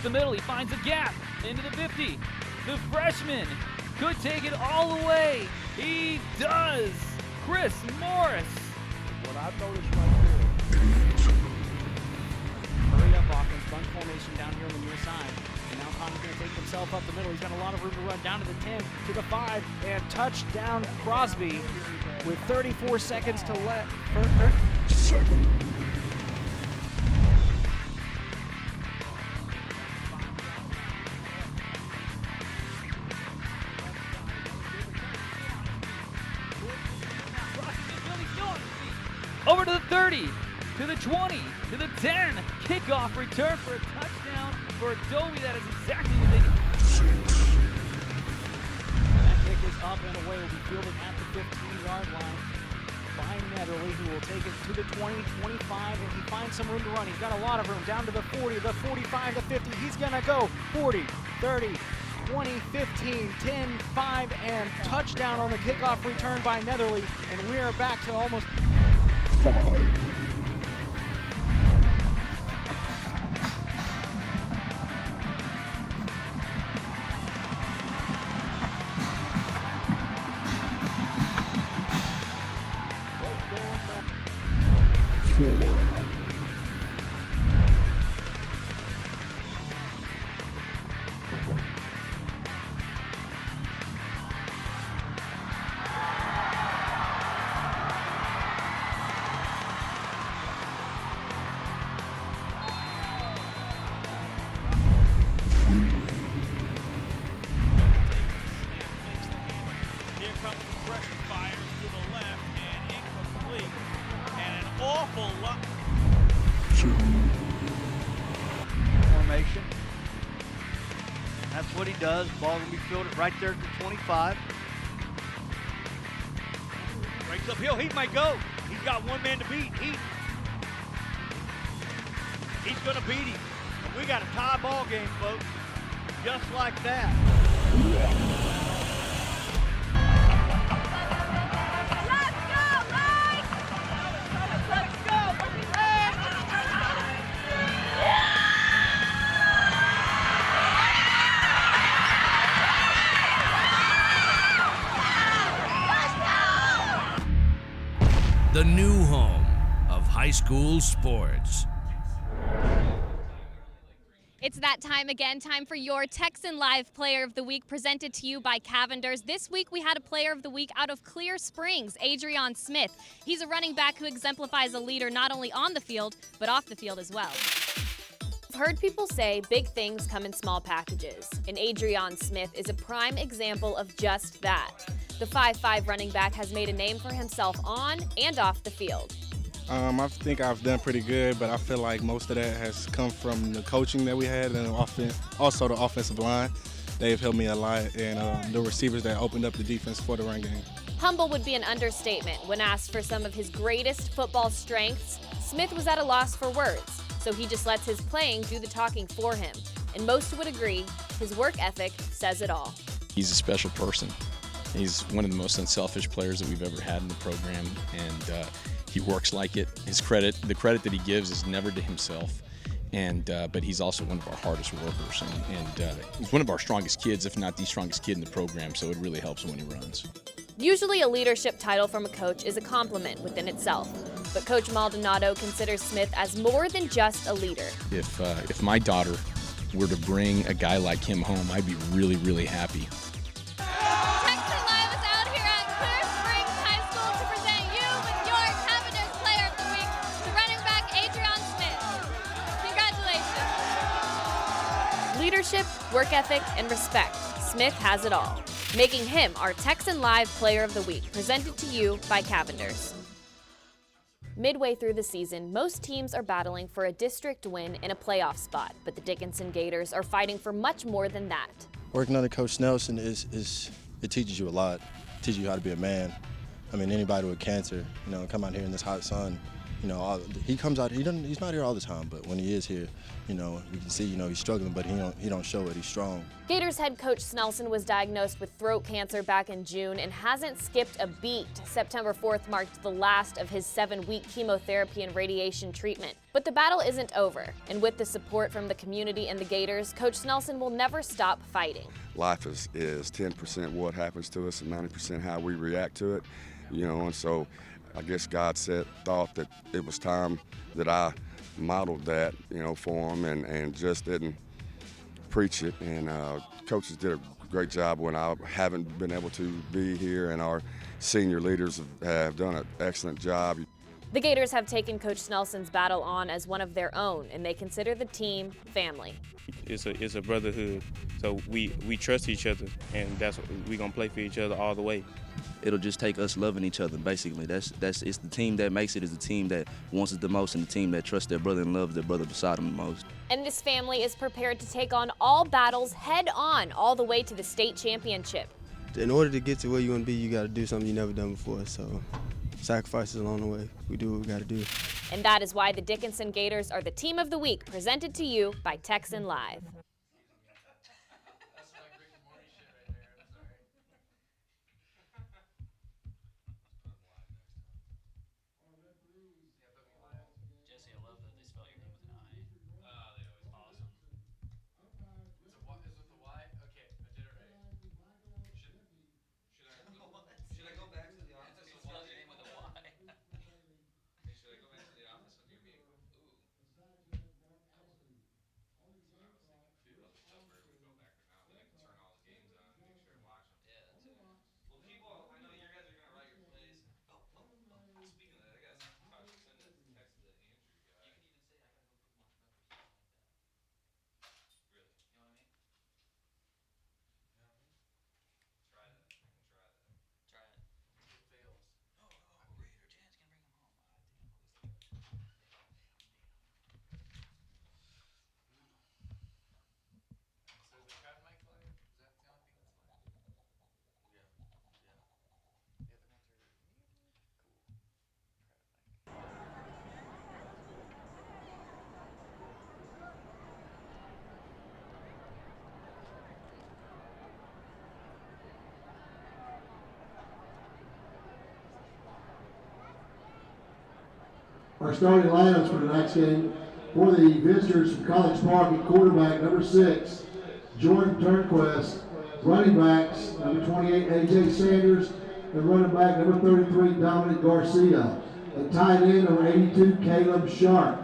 the middle, he finds a gap into the 50. The freshman could take it all the way. He does. Chris Morris. What I've noticed right there. Hurry up offense, bunch formation down here on the near side. And now Connor's going to take himself up the middle. He's got a lot of room to run down to the 10, to the 5, and touchdown Crosby with 34 seconds to left. 7. Over to the 30, to the 20, to the 10. Kickoff return for a touchdown for Adobe. That is exactly what they need. That kick is up and away. Will be fielded at the 15-yard line by Netherly, who will take it to the 20, 25, and he finds some room to run. He's got a lot of room. Down to the 40, the 45, the 50. He's going to go 40, 30, 20, 15, 10, 5, and touchdown on the kickoff return by Netherly. And we are back to almost 5. Formation. That's what he does. Ball will be fielded right there at the 25. Breaks uphill. He might go. He's got one man to beat. He's going to beat him. And we got a tie ball game, folks. Just like that. The new home of high school sports. It's that time again, time for your Texan Live Player of the Week, presented to you by Cavenders. This week we had a Player of the Week out of Clear Springs, Adrian Smith. He's a running back who exemplifies a leader not only on the field, but off the field as well. I've heard people say big things come in small packages, and Adrian Smith is a prime example of just that. The 5'5" running back has made a name for himself on and off the field. I think I've done pretty good, but I feel like most of that has come from the coaching that we had and also the offensive line. They've helped me a lot, and the receivers that opened up the defense for the run game. Humble would be an understatement. When asked for some of his greatest football strengths, Smith was at a loss for words, so he just lets his playing do the talking for him. And most would agree, his work ethic says it all. He's a special person. He's one of the most unselfish players that we've ever had in the program, and he works like it. The credit that he gives is never to himself, but he's also one of our hardest workers, and he's one of our strongest kids, if not the strongest kid in the program, so it really helps when he runs. Usually a leadership title from a coach is a compliment within itself, but Coach Maldonado considers Smith as more than just a leader. If my daughter were to bring a guy like him home, I'd be really, really happy. Leadership, work ethic, and respect. Smith has it all, making him our Texan Live Player of the Week, presented to you by Cavenders. Midway through the season, most teams are battling for a district win and a playoff spot, but the Dickinson Gators are fighting for much more than that. Working under Coach Nelson it teaches you a lot. It teaches you how to be a man. I mean, anybody with cancer, come out here in this hot sun, You know, he comes out. He's not here all the time, but when he is here, you know, we can see, you know, he's struggling, but he don't show it. He's strong. Gators head coach Snelson was diagnosed with throat cancer back in June and hasn't skipped a beat. September 4th marked the last of his 7-week chemotherapy and radiation treatment. But the battle isn't over, and with the support from the community and the Gators, Coach Snelson will never stop fighting. Life is 10% what happens to us and 90% how we react to it, you know, and so I guess God thought that it was time that I modeled that, you know, for him and just didn't preach it. And coaches did a great job when I haven't been able to be here, and our senior leaders have done an excellent job. The Gators have taken Coach Snelson's battle on as one of their own, and they consider the team family. It's a brotherhood, so we trust each other, and that's what we're gonna play for each other all the way. It'll just take us loving each other, basically. It's the team that makes it, is the team that wants it the most, and the team that trusts their brother and loves their brother beside them the most. And this family is prepared to take on all battles head on, all the way to the state championship. In order to get to where you want to be, you got to do something you never done before. So sacrifices along the way. We do what we got to do. And that is why the Dickinson Gators are the team of the week, presented to you by Texan Live. Our starting lineups for tonight's game: for the visitors from College Park at quarterback, number 6, Jordan Turnquist. Running backs, number 28, A.J. Sanders, and running back, number 33, Dominic Garcia. And tight end, number 82, Caleb Sharp.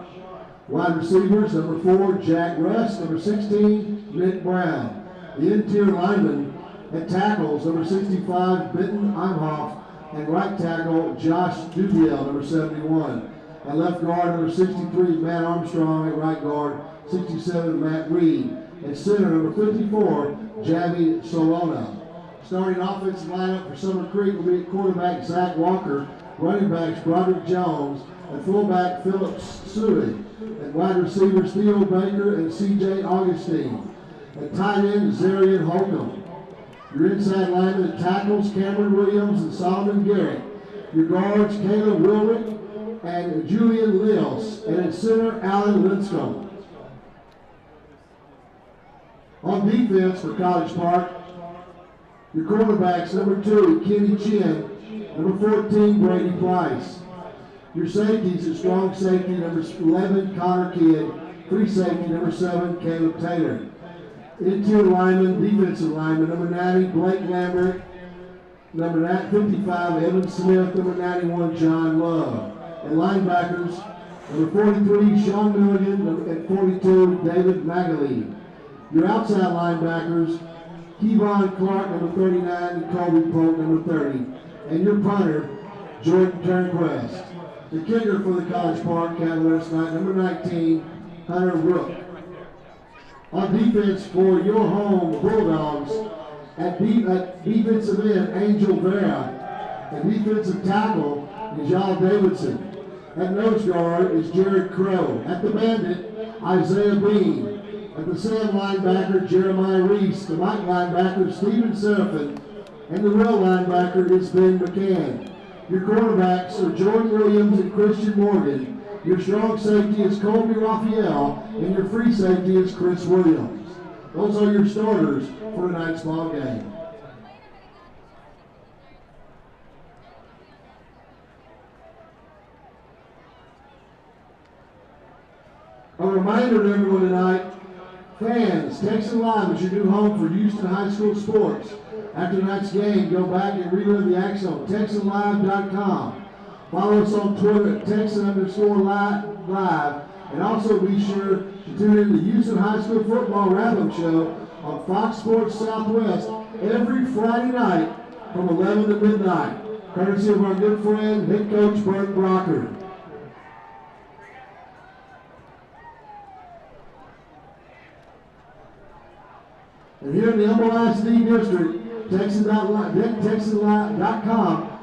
Wide receivers, number 4, Jack Russ, number 16, Nick Brown. The interior linemen at tackles, number 65, Benton Imhoff, and right tackle, Josh Dubiel, number 71. At left guard, number 63, Matt Armstrong. At right guard, 67, Matt Reed. At center, number 54, Javi Solona. Starting offensive lineup for Summer Creek will be at quarterback, Zach Walker. Running backs, Broderick Jones. At fullback, Phillips Suey. At wide receivers, Theo Baker and C.J. Augustine. At tight end, Zarian Holcomb. Your inside linemen at tackles, Cameron Williams and Solomon Garrett. Your guards, Caleb Wilrick and Julian Lils. And at center, Alan Linscomb. On defense for College Park, your quarterbacks, number 2, Kenny Chin, number 14, Brady Price. Your safeties, a strong safety, number 11, Connor Kidd, free safety, number 7, Caleb Taylor. Interior lineman, defensive lineman, number 90, Blake Lambert, number 55, Evan Smith, number 91, John Love. And linebackers, number 43, Sean Milligan, and 42, David Magali. Your outside linebackers, Kevon Clark, number 39, and Colby Polk, number 30. And your punter, Jordan Turnquist. The kicker for the College Park Cavaliers tonight, number 19, Hunter Rook. On defense for your home Bulldogs, at defensive end, Angel Vera. At defensive tackle is Y'all Davidson. At nose guard is Jared Crow. At the bandit, Isaiah Bean. At the Sam linebacker, Jeremiah Reese. The Mike linebacker, Steven Serafin. And the real linebacker is Ben McCann. Your quarterbacks are Jordan Williams and Christian Morgan. Your strong safety is Colby Raphael, and your free safety is Chris Williams. Those are your starters for tonight's ball game. A reminder to everyone tonight, fans, Texan Live is your new home for Houston High School sports. After tonight's game, go back and relive the action on TexanLive.com. Follow us on Twitter at Texan_Live, and also be sure to tune in to the Houston High School Football Wrap-Up Show on Fox Sports Southwest every Friday night from 11 to midnight, courtesy of our good friend, head coach Bert Brocker. And here in the Humble ISD district, Texan.com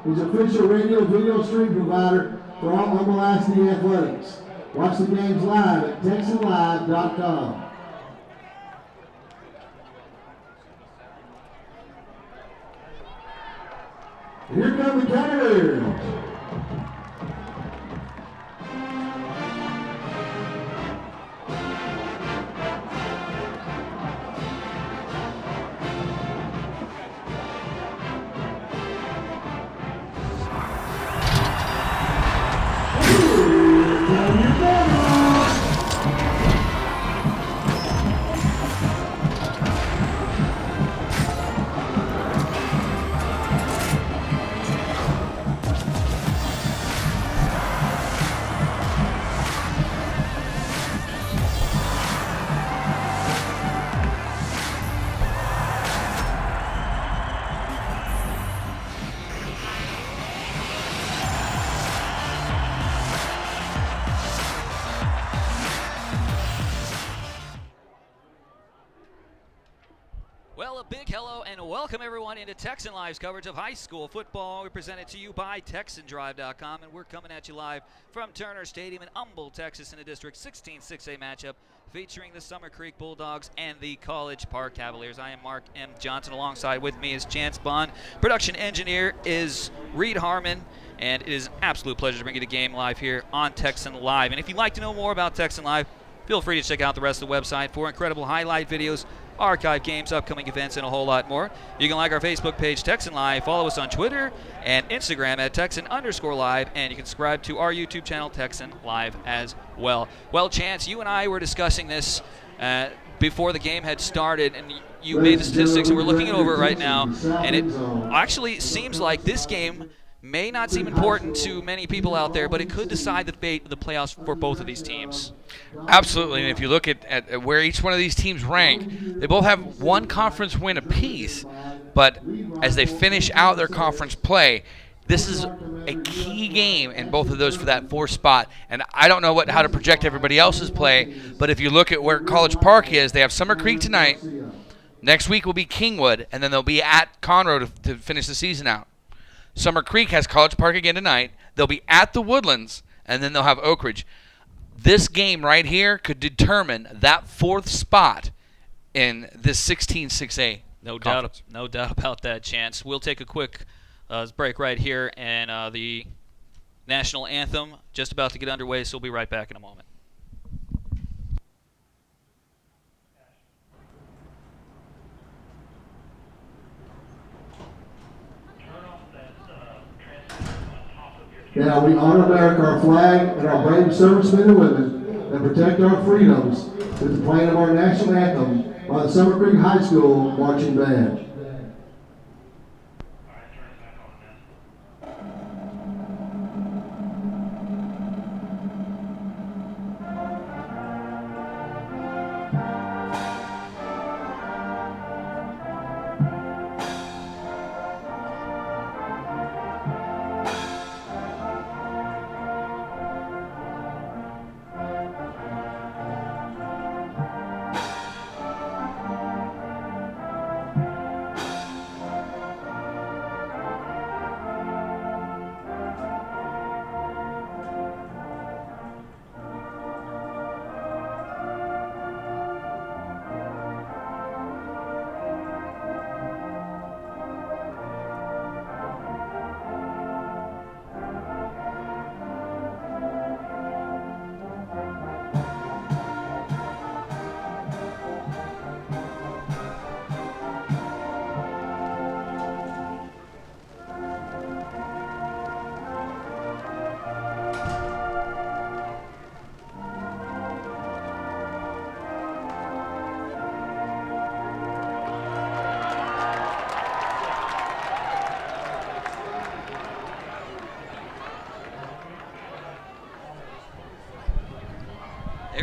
is official radio video stream provider for all Humble ISD athletics. Watch the games live at TexanLive.com. And here come the Cavaliers. Well, a big hello and welcome everyone into Texan Live's coverage of high school football. We're presented to you by TexanDrive.com, and we're coming at you live from Turner Stadium in Humble, Texas, in a District 16 6A matchup featuring the Summer Creek Bulldogs and the College Park Cavaliers. I am Mark M. Johnson. Alongside with me is Chance Bond. Production engineer is Reed Harmon, and it is an absolute pleasure to bring you the game live here on Texan Live. And if you'd like to know more about Texan Live, feel free to check out the rest of the website for incredible highlight videos, archive games, upcoming events, and a whole lot more. You can like our Facebook page, Texan Live, follow us on Twitter and Instagram at Texan_Live, and you can subscribe to our YouTube channel, Texan Live, as well. Well, Chance, you and I were discussing this before the game had started, and you made the statistics, and we're looking over it right now, and it actually seems like this game may not seem important to many people out there, but it could decide the fate of the playoffs for both of these teams. Absolutely, and if you look at where each one of these teams rank, they both have one conference win apiece, but as they finish out their conference play, this is a key game in both of those for that fourth spot. And I don't know how to project everybody else's play, but if you look at where College Park is, they have Summer Creek tonight. Next week will be Kingwood, and then they'll be at Conroe to finish the season out. Summer Creek has College Park again tonight. They'll be at the Woodlands, and then they'll have Oak Ridge. This game right here could determine that fourth spot in this 16-6A. No doubt about that, Chance. We'll take a quick break right here, and the national anthem just about to get underway, so we'll be right back in a moment. Now we honor America, our flag, and our brave servicemen and women that protect our freedoms with the playing of our national anthem by the Summer Creek High School Marching Band.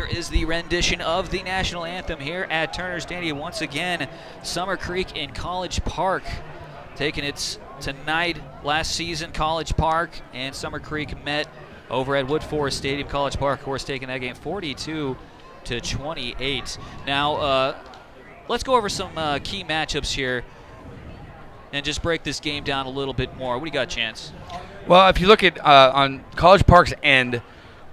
here is the rendition of the national anthem here at Turner Stadium. Once again, Summer Creek in College Park taking it tonight. Last season, College Park and Summer Creek met over at Woodforest Stadium. College Park, of course, taking that game 42-28. Now, let's go over some key matchups here and just break this game down a little bit more. What do you got, Chance? Well, if you look at on College Park's end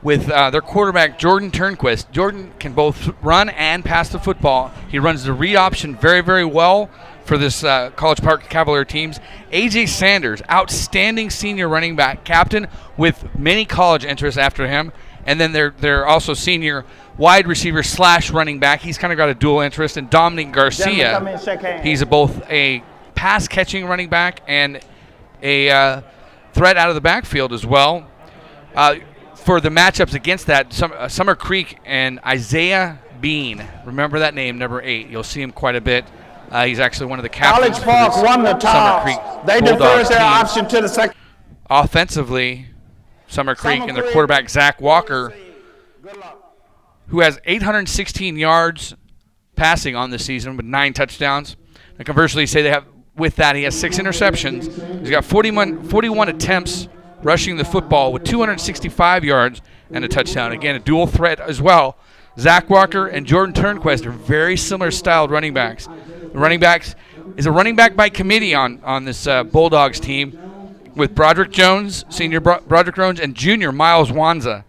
with their quarterback, Jordan Turnquist, Jordan can both run and pass the football. He runs the read option very, very well for this College Park Cavalier teams. A.J. Sanders, outstanding senior running back, captain with many college interests after him. And then they're also senior wide receiver / running back. He's kind of got a dual interest. And Dominic Garcia, he's both a pass-catching running back and a threat out of the backfield as well. For the matchups against that, Summer Creek and Isaiah Bean. Remember that name, number 8. You'll see him quite a bit. He's actually one of the captains. College Park won the toss. They deferred their option to the second. Offensively, Summer Creek and their quarterback, Zach Walker, who has 816 yards passing on this season with 9 touchdowns. And conversely, say he has 6 interceptions. He's got 41 attempts rushing the football with 265 yards and a touchdown. Again, a dual threat as well. Zach Walker and Jordan Turnquist are very similar styled running backs. The running backs is a running back by committee on this Bulldogs team with Broderick Jones, senior Broderick Jones, and junior Miles Wanza.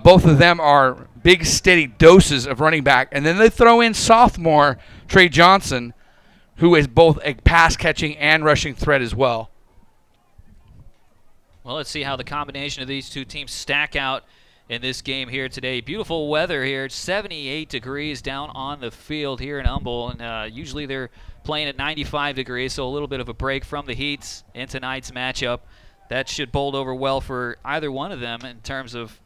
Both of them are big, steady doses of running back. And then they throw in sophomore Trey Johnson, who is both a pass-catching and rushing threat as well. Well, let's see how the combination of these two teams stack out in this game here today. Beautiful weather here. It's 78 degrees down on the field here in Humble, and usually they're playing at 95 degrees, so a little bit of a break from the heats in tonight's matchup. That should bowl over well for either one of them in terms of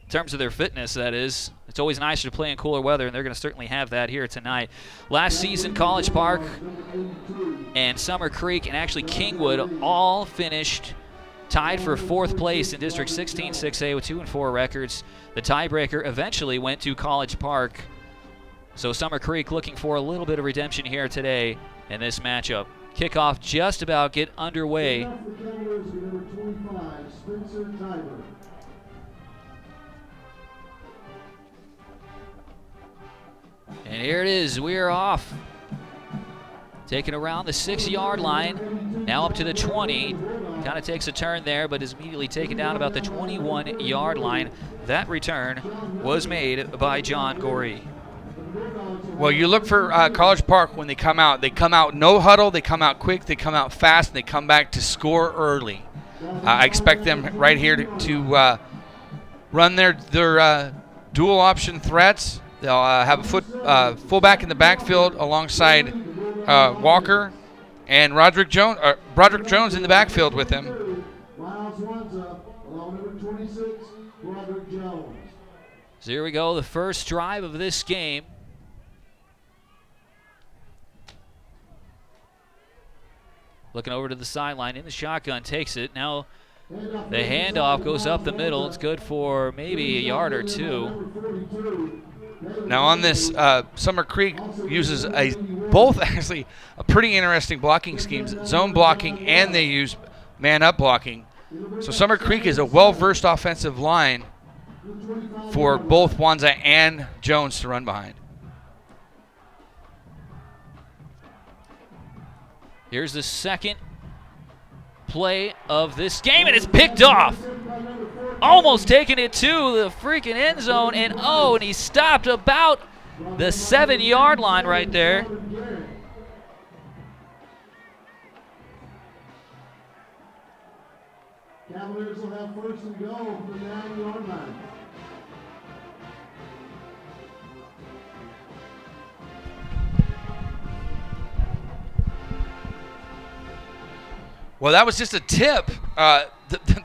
their fitness, that is. It's always nicer to play in cooler weather, and they're going to certainly have that here tonight. Last season, College Park and Summer Creek and actually Kingwood all finished tied for 4th place in District 16 6A with 2-4 records. The tiebreaker eventually went to College Park. So Summer Creek looking for a little bit of redemption here today in this matchup. Kickoff just about get underway. And here it is. We're off. Taken around the 6-yard line. Now up to the 20. Kind of takes a turn there, but is immediately taken down about the 21-yard line. That return was made by John Gorey. Well, you look for College Park when they come out. They come out no huddle. They come out quick. They come out fast. And they come back to score early. I expect them right here to run their dual option threats. They'll have a fullback in the backfield alongside Walker and Broderick Jones in the backfield with him. So here we go, the first drive of this game. Looking over to the sideline in the shotgun, takes it. Now the handoff goes up the middle. It's good for maybe a yard or 2. Now on this, Summer Creek uses both actually a pretty interesting blocking schemes, zone blocking, and they use man-up blocking. So Summer Creek is a well-versed offensive line for both Wanza and Jones to run behind. Here's the second play of this game, and it's picked off. Almost taking it to the freaking end zone, and and he stopped about the 7-yard line right there. Cavaliers will have first and goal from the 9-yard line. Well, that was just a tip.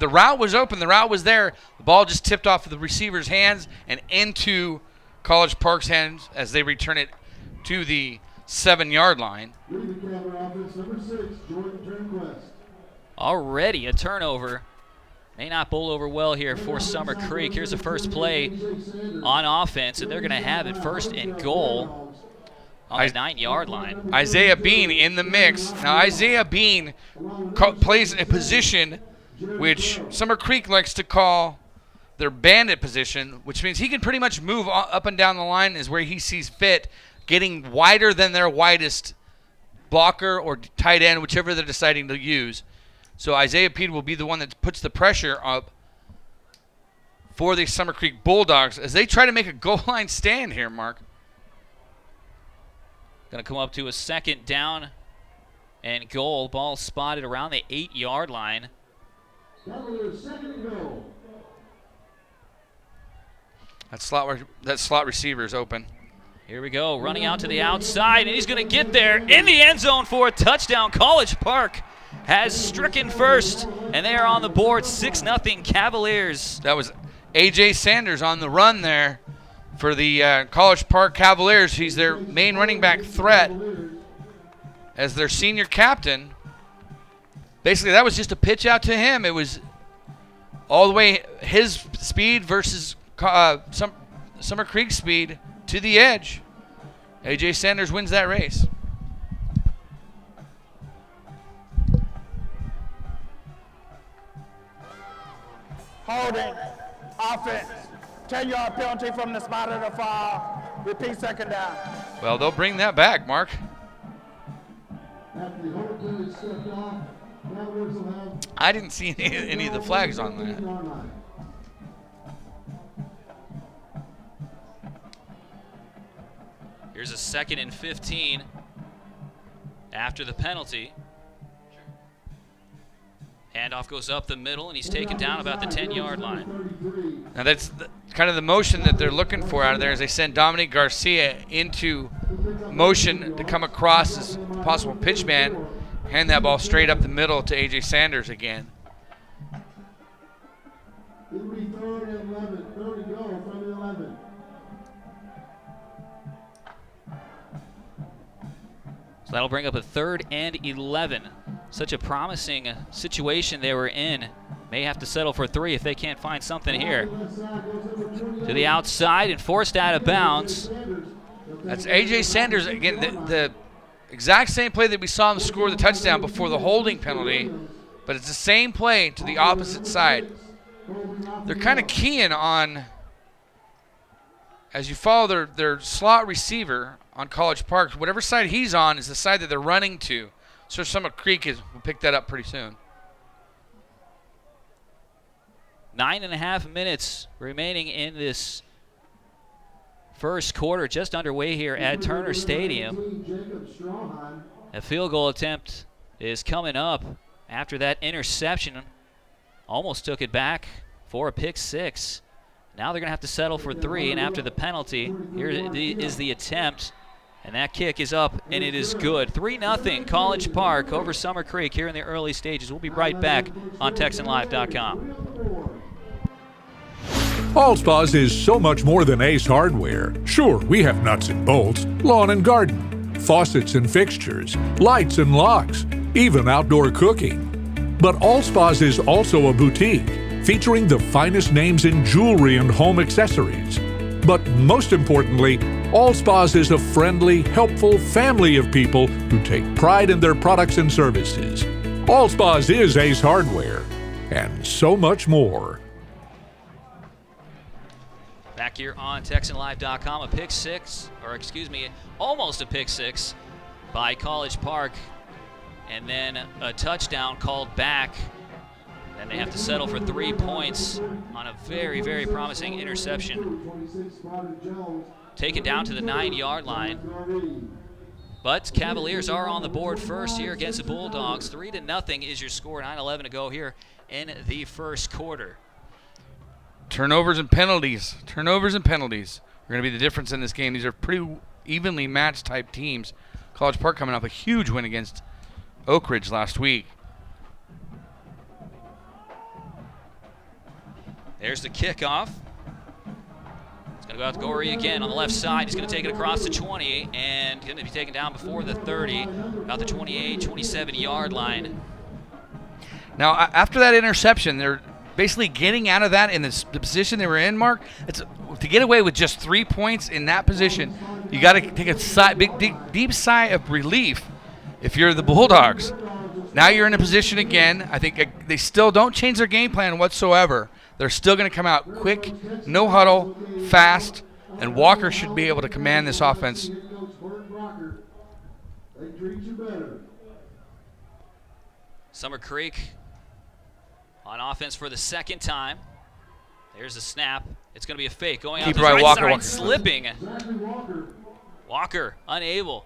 The route was open. The route was there. The ball just tipped off of the receiver's hands and into College Park's hands as they return it to the 7-yard line. Already a turnover May not bowl over well here for Summer Creek. Here's the first play on offense, and they're going to have it 1st and goal on the 9-yard line. Isaiah Bean in the mix. Now, Isaiah Bean plays a position which Summer Creek likes to call their bandit position, which means he can pretty much move up and down the line is where he sees fit, getting wider than their widest blocker or tight end, whichever they're deciding to use. So Isaiah Bean will be the one that puts the pressure up for the Summer Creek Bulldogs as they try to make a goal line stand here, Mark. Going to come up to a 2nd down and goal. Ball spotted around the 8-yard line. That slot receiver is open. Here we go, running out to the outside, and he's going to get there in the end zone for a touchdown. College Park has stricken first, and they are on the board, 6-0 Cavaliers. That was A.J. Sanders on the run there for the College Park Cavaliers. He's their main running back threat as their senior captain. Basically, that was just a pitch out to him. It was all the way his speed versus Summer Creek speed to the edge. A.J. Sanders wins that race. Holding, offense, 10-yard penalty from the spot of the foul. Repeat 2nd down. Well, they'll bring that back, Mark. I didn't see any of the flags on that. Here's a 2nd and 15 after the penalty. Handoff goes up the middle, and he's taken down about the 10-yard line. Now that's kind of the motion that they're looking for out of there as they send Dominic Garcia into motion to come across as a possible pitch man. Hand that ball straight up the middle to A.J. Sanders again. It'll be 3rd and 11. 3rd to go from the 11. So that'll bring up a 3rd and 11. Such a promising situation they were in. May have to settle for 3 if they can't find something here. To the outside and forced out of bounds. That's A.J. Sanders, again, the exact same play that we saw him score the touchdown before the holding penalty, but it's the same play to the opposite side. They're kind of keying on, as you follow their slot receiver on College Park, whatever side he's on is the side that they're running to. So Summer Creek will pick that up pretty soon. 9.5 minutes remaining in this first quarter, just underway here at Turner Stadium. A field goal attempt is coming up after that interception. Almost took it back for a pick 6. Now they're going to have to settle for 3, and after the penalty, here is the attempt. And that kick is up, and it is good. 3-0 College Park over Summer Creek here in the early stages. We'll be right back on TexanLive.com. All Spas is so much more than Ace Hardware. Sure, we have nuts and bolts, lawn and garden, faucets and fixtures, lights and locks, even outdoor cooking. But All Spas is also a boutique, featuring the finest names in jewelry and home accessories. But most importantly, All Spas is a friendly, helpful family of people who take pride in their products and services. All Spas is Ace Hardware, and so much more. Back here on TexanLive.com, a pick 6, or excuse me, almost a pick 6 by College Park, and then a touchdown called back. Then they have to settle for 3 points on a very, very promising interception. Taken down to the 9-yard line. But Cavaliers are on the board first here against the Bulldogs. 3-0 is your score. 9:11 to go here in the first quarter. Turnovers and penalties. Turnovers and penalties are going to be the difference in this game. These are pretty evenly matched type teams. College Park coming off a huge win against Oak Ridge last week. There's the kickoff. It's going to go out to Gorey again on the left side. He's going to take it across the 20 and going to be taken down before the 30, about the 28, 27-yard line. Now, after that interception, basically getting out of that in the position they were in, Mark. To get away with just 3 points in that position, you got to take a deep sigh of relief if you're the Bulldogs. Now you're in a position again. I think they still don't change their game plan whatsoever. They're still going to come out quick, no huddle, fast, and Walker should be able to command this offense. Summer Creek on offense for the second time. There's a snap. It's going to be a fake. Going out to the right side, slipping. Walker unable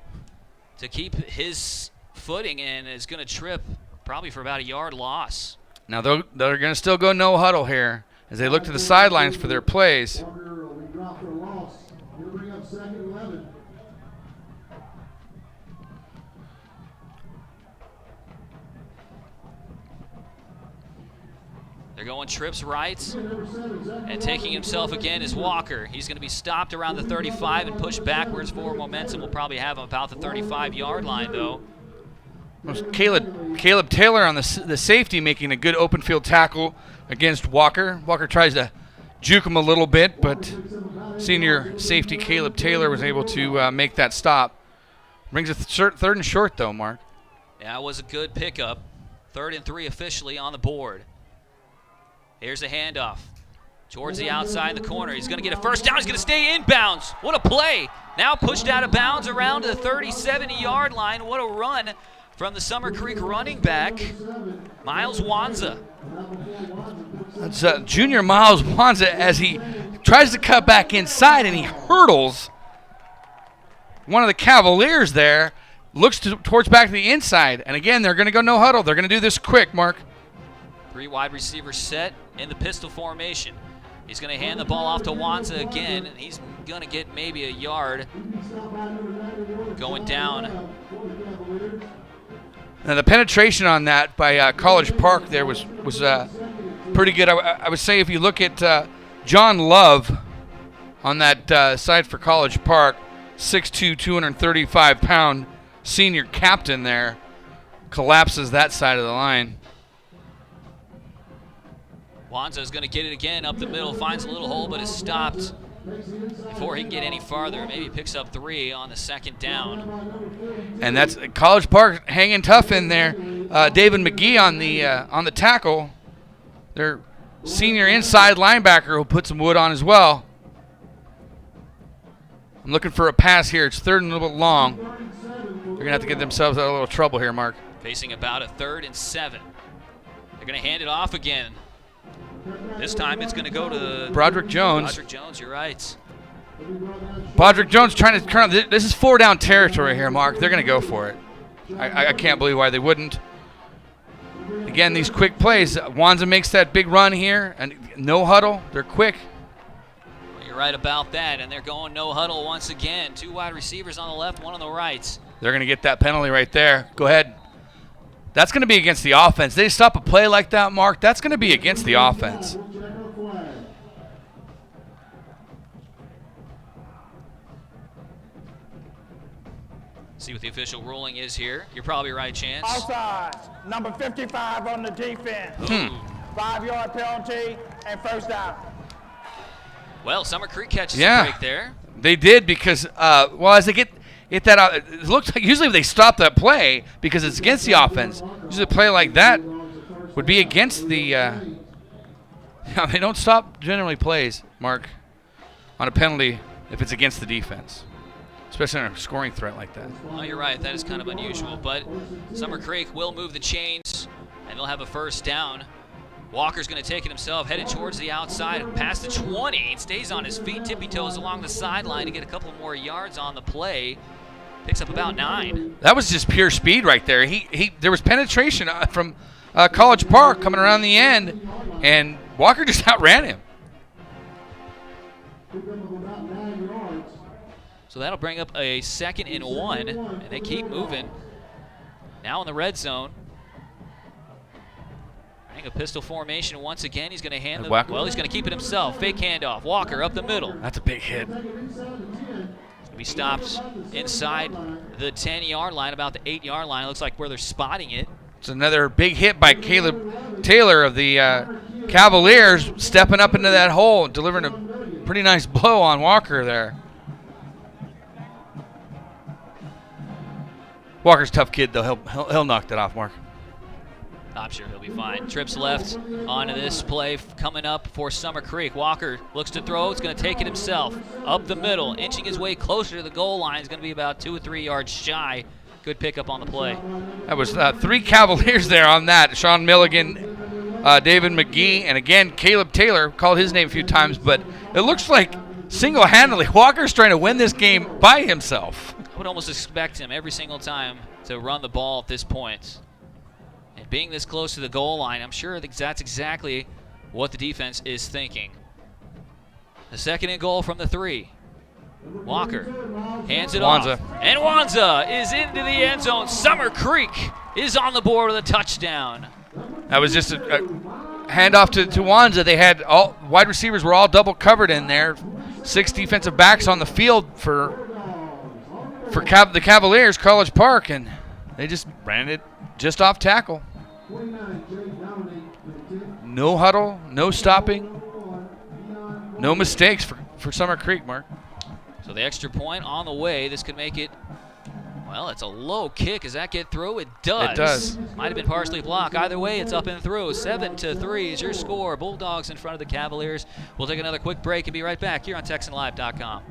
to keep his footing and is going to trip probably for about a yard loss. Now they're going to still go no huddle here as they look to the sidelines for their plays. They're going trips right, and taking himself again is Walker. He's going to be stopped around the 35 and pushed backwards for momentum. We'll probably have him about the 35-yard line, though. Caleb Taylor on the safety making a good open field tackle against Walker. Walker tries to juke him a little bit, but senior safety Caleb Taylor was able to make that stop. Brings a third and short, though, Mark. Yeah, it was a good pickup. 3rd and 3 officially on the board. Here's a handoff towards the outside in the corner. He's going to get a first down. He's going to stay inbounds. What a play. Now pushed out of bounds around the 30-70-yard line. What a run from the Summer Creek running back, Miles Wanza. That's junior Miles Wanza as he tries to cut back inside and he hurdles one of the Cavaliers there. Looks towards back to the inside. And again, they're going to go no huddle. They're going to do this quick, Mark. 3 wide receivers set in the pistol formation. He's going to hand the ball off to Wanza again, and he's going to get maybe a yard going down. Now the penetration on that by College Park there was pretty good. I would say if you look at John Love on that side for College Park, 6'2", 235-pound senior captain there, collapses that side of the line. Wanza's going to get it again up the middle, finds a little hole, but is stopped before he can get any farther. Maybe picks up 3 on the second down. And that's College Park hanging tough in there. David McGee on the tackle. Their senior inside linebacker who put some wood on as well. I'm looking for a pass here. It's 3rd and a little bit long. They're going to have to get themselves out of a little trouble here, Mark. Facing about a 3rd and 7. They're going to hand it off again. This time it's going to go to Broderick Jones. Broderick Jones, you're right. Broderick Jones trying to turn. This is 4-down territory here, Mark. They're going to go for it. I can't believe why they wouldn't. Again, these quick plays. Wanza makes that big run here, and no huddle. They're quick. Well, you're right about that, and they're going no huddle once again. 2 wide receivers on the left, 1 on the right. They're going to get that penalty right there. Go ahead. That's going to be against the offense. They stop a play like that, Mark. That's going to be against the offense. See what the official ruling is here. You're probably right, Chance. Outside, number 55 on the defense. 5-yard penalty and first down. Well, Summer Creek catches a break there. They did because, as they get that out, it looks like usually they stop that play because it's against the offense. Usually a play like that would be against the they don't stop generally plays, Mark, on a penalty if it's against the defense, especially on a scoring threat like that. Well, you're right. That is kind of unusual. But Summer Creek will move the chains, and they'll have a first down. Walker's going to take it himself, headed towards the outside, past the 20. Stays on his feet, tippy-toes along the sideline to get a couple more yards on the play. Picks up about 9. That was just pure speed right there. There was penetration from College Park coming around the end, and Walker just outran him. So that'll bring up a 2nd and 1, and they keep moving. Now in the red zone. A pistol formation once again. He's going to hand he's going to keep it himself. Fake handoff. Walker up the middle. That's a big hit. He's going to be stopped inside the 10-yard line, about the 8-yard line. It looks like where they're spotting it. It's another big hit by Caleb Taylor of the Cavaliers stepping up into that hole, delivering a pretty nice blow on Walker there. Walker's a tough kid, though. He'll knock that off, Mark. I'm sure he'll be fine. Trips left onto this play coming up for Summer Creek. Walker looks to throw. It's going to take it himself. Up the middle, inching his way closer to the goal line. He's going to be about 2 or 3 yards shy. Good pickup on the play. That was 3 Cavaliers there on that. Sean Milligan, David McGee, and again, Caleb Taylor. Called his name a few times, but it looks like single-handedly Walker's trying to win this game by himself. I would almost expect him every single time to run the ball at this point. And being this close to the goal line, I'm sure that's exactly what the defense is thinking. The second and goal from the 3. Walker hands it off. And Wanza is into the end zone. Summer Creek is on the board with a touchdown. That was just a handoff to Wanza. They had all wide receivers were all double covered in there. 6 defensive backs on the field for the Cavaliers, College Park, and they just ran it just off tackle. No huddle, no stopping, no mistakes for Summer Creek, Mark. So the extra point on the way. This could make it, well, it's a low kick. Does that get through? It does. It does. Might have been partially blocked. Either way, it's up and through. 7-3 is your score. Bulldogs in front of the Cavaliers. We'll take another quick break and be right back here on TexanLive.com.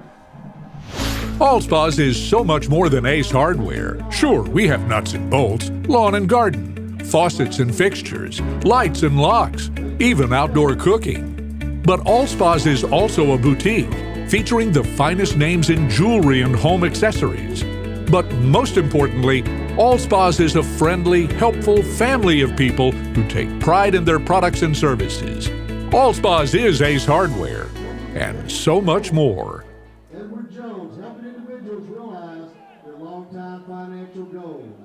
Allspa's is so much more than Ace Hardware. Sure, we have nuts and bolts, lawn and garden, faucets and fixtures, lights and locks, even outdoor cooking. But Allspa's is also a boutique, featuring the finest names in jewelry and home accessories. But most importantly, Allspa's is a friendly, helpful family of people who take pride in their products and services. Allspa's is Ace Hardware, and so much more. Helping individuals realize their long-time financial goals.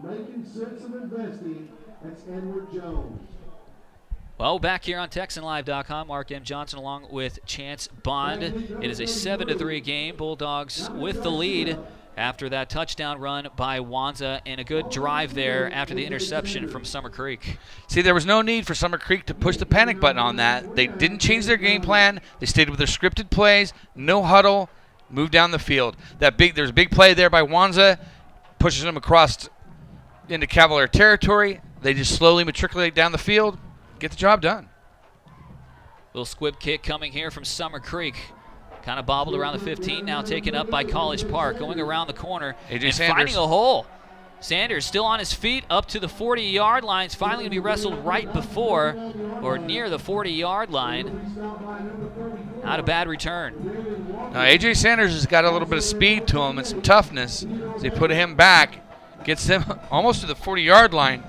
Making sense of investing, that's Edward Jones. Well, back here on TexanLive.com, Mark M. Johnson along with Chance Bond. It is a 7-3 game. Bulldogs with the lead after that touchdown run by Wanza and a good drive there after the interception from Summer Creek. See, there was no need for Summer Creek to push the panic button on that. They didn't change their game plan. They stayed with their scripted plays, no huddle, move down the field. There's a big play there by Wanza, pushes them across into Cavalier territory. They just slowly matriculate down the field, get the job done. Little squib kick coming here from Summer Creek. Kind of bobbled around the 15, now taken up by College Park, going around the corner and finding a hole. Sanders still on his feet up to the 40-yard line. It's finally going to be wrestled right before or near the 40-yard line. Not a bad return. Now, A.J. Sanders has got a little bit of speed to him and some toughness. So they put him back, gets him almost to the 40-yard line.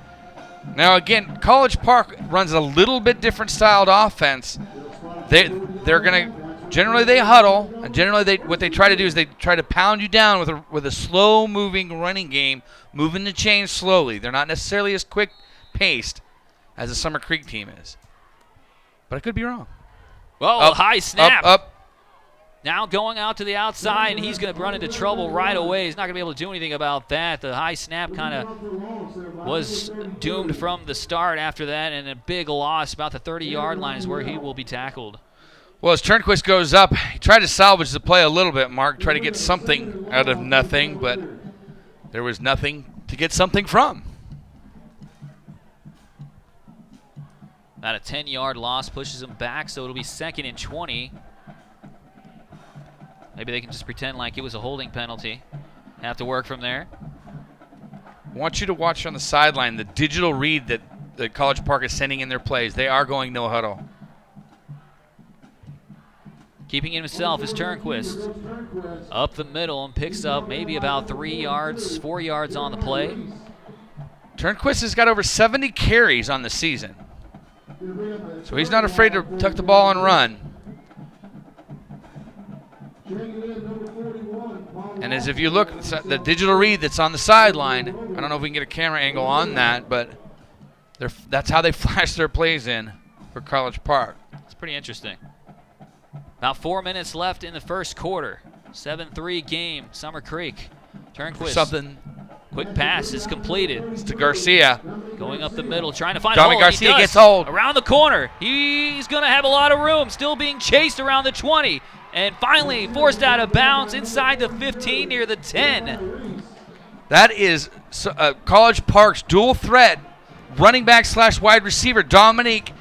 Now, again, College Park runs a little bit different styled offense. They're going to generally they huddle, and generally what they try to do is they try to pound you down with a slow-moving running game, moving the chains slowly. They're not necessarily as quick-paced as the Summer Creek team is. But I could be wrong. Well, high snap. Up. Now going out to the outside, and he's going to run into trouble right away. He's not going to be able to do anything about that. The high snap kind of was doomed from the start after that, and a big loss. About the 30-yard line is where he will be tackled. Well, as Turnquist goes up, he tried to salvage the play a little bit, Mark, try to get something out of nothing, but there was nothing to get something from. About a 10-yard loss pushes him back, so it'll be 2nd and 20. Maybe they can just pretend like it was a holding penalty. Have to work from there. I want you to watch on the sideline the digital read that College Park is sending in their plays. They are going no huddle. Keeping it himself is Turnquist. Up the middle and picks up maybe about 4 yards on the play. Turnquist has got over 70 carries on the season. So he's not afraid to tuck the ball and run. And as if you look, the digital read that's on the sideline, I don't know if we can get a camera angle on that, but that's how they flash their plays in for College Park. It's pretty interesting. About 4 minutes left in the first quarter. 7-3 game, Summer Creek. Turnquist. Something. Quick pass is completed. It's to Garcia. Going up the middle, trying to find Tommy a hole. Garcia He does. gets hold. Around the corner. He's going to have a lot of room. Still being chased around the 20. And finally forced out of bounds inside the 15 near the 10. That is College Park's dual threat running back / wide receiver Dominic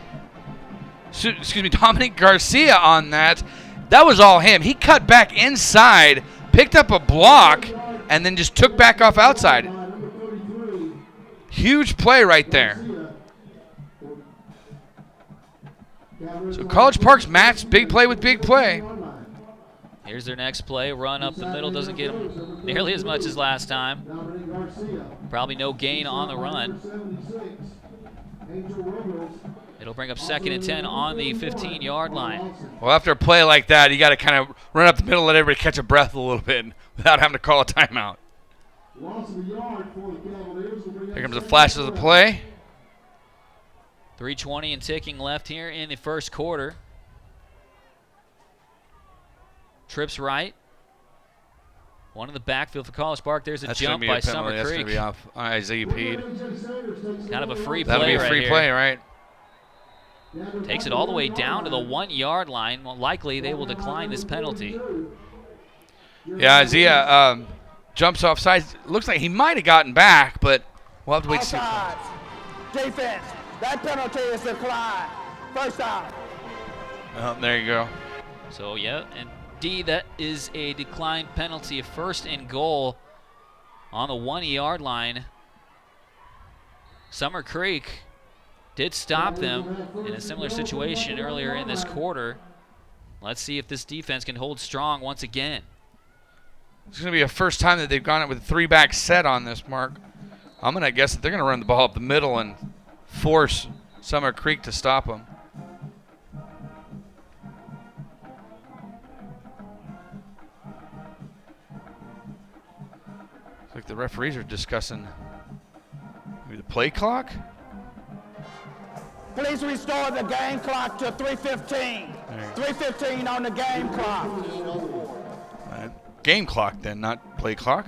Garcia on that. That was all him. He cut back inside, picked up a block, and then just took back off outside. Huge play right there. So College Park's matched big play with big play. Here's their next play. Run up the middle. Doesn't get them nearly as much as last time. Probably no gain on the run. It'll bring up 2nd and 10 on the 15-yard line. Well, after a play like that, you got to kind of run up the middle, let everybody catch a breath a little bit without having to call a timeout. Here comes the flash of the play. 3:20 and ticking left here in the first quarter. Trips right. One in the backfield for College Park. There's a jump by Summer Creek. That's going to be off Isaiah Pede. Kind of a free play. That'll be a free right play, here. right? Takes it all the way down to the 1-yard line. Well, likely they will decline this penalty. Yeah, Isaiah jumps off sides. Looks like he might have gotten back, but we'll have to wait to see. Defense. That penalty is declined. First down. Oh, there you go. So, yeah, indeed, that is a declined penalty. 1st and goal on the 1-yard line. Summer Creek did stop them in a similar situation earlier in this quarter. Let's see if this defense can hold strong once again. It's going to be a first time that they've gone it with a 3-back set on this, Mark. I'm going to guess that they're going to run the ball up the middle and force Summer Creek to stop them. Looks like the referees are discussing maybe the play clock. Please restore the game clock to 3:15. 3:15 on the game clock. Game clock then, not play clock.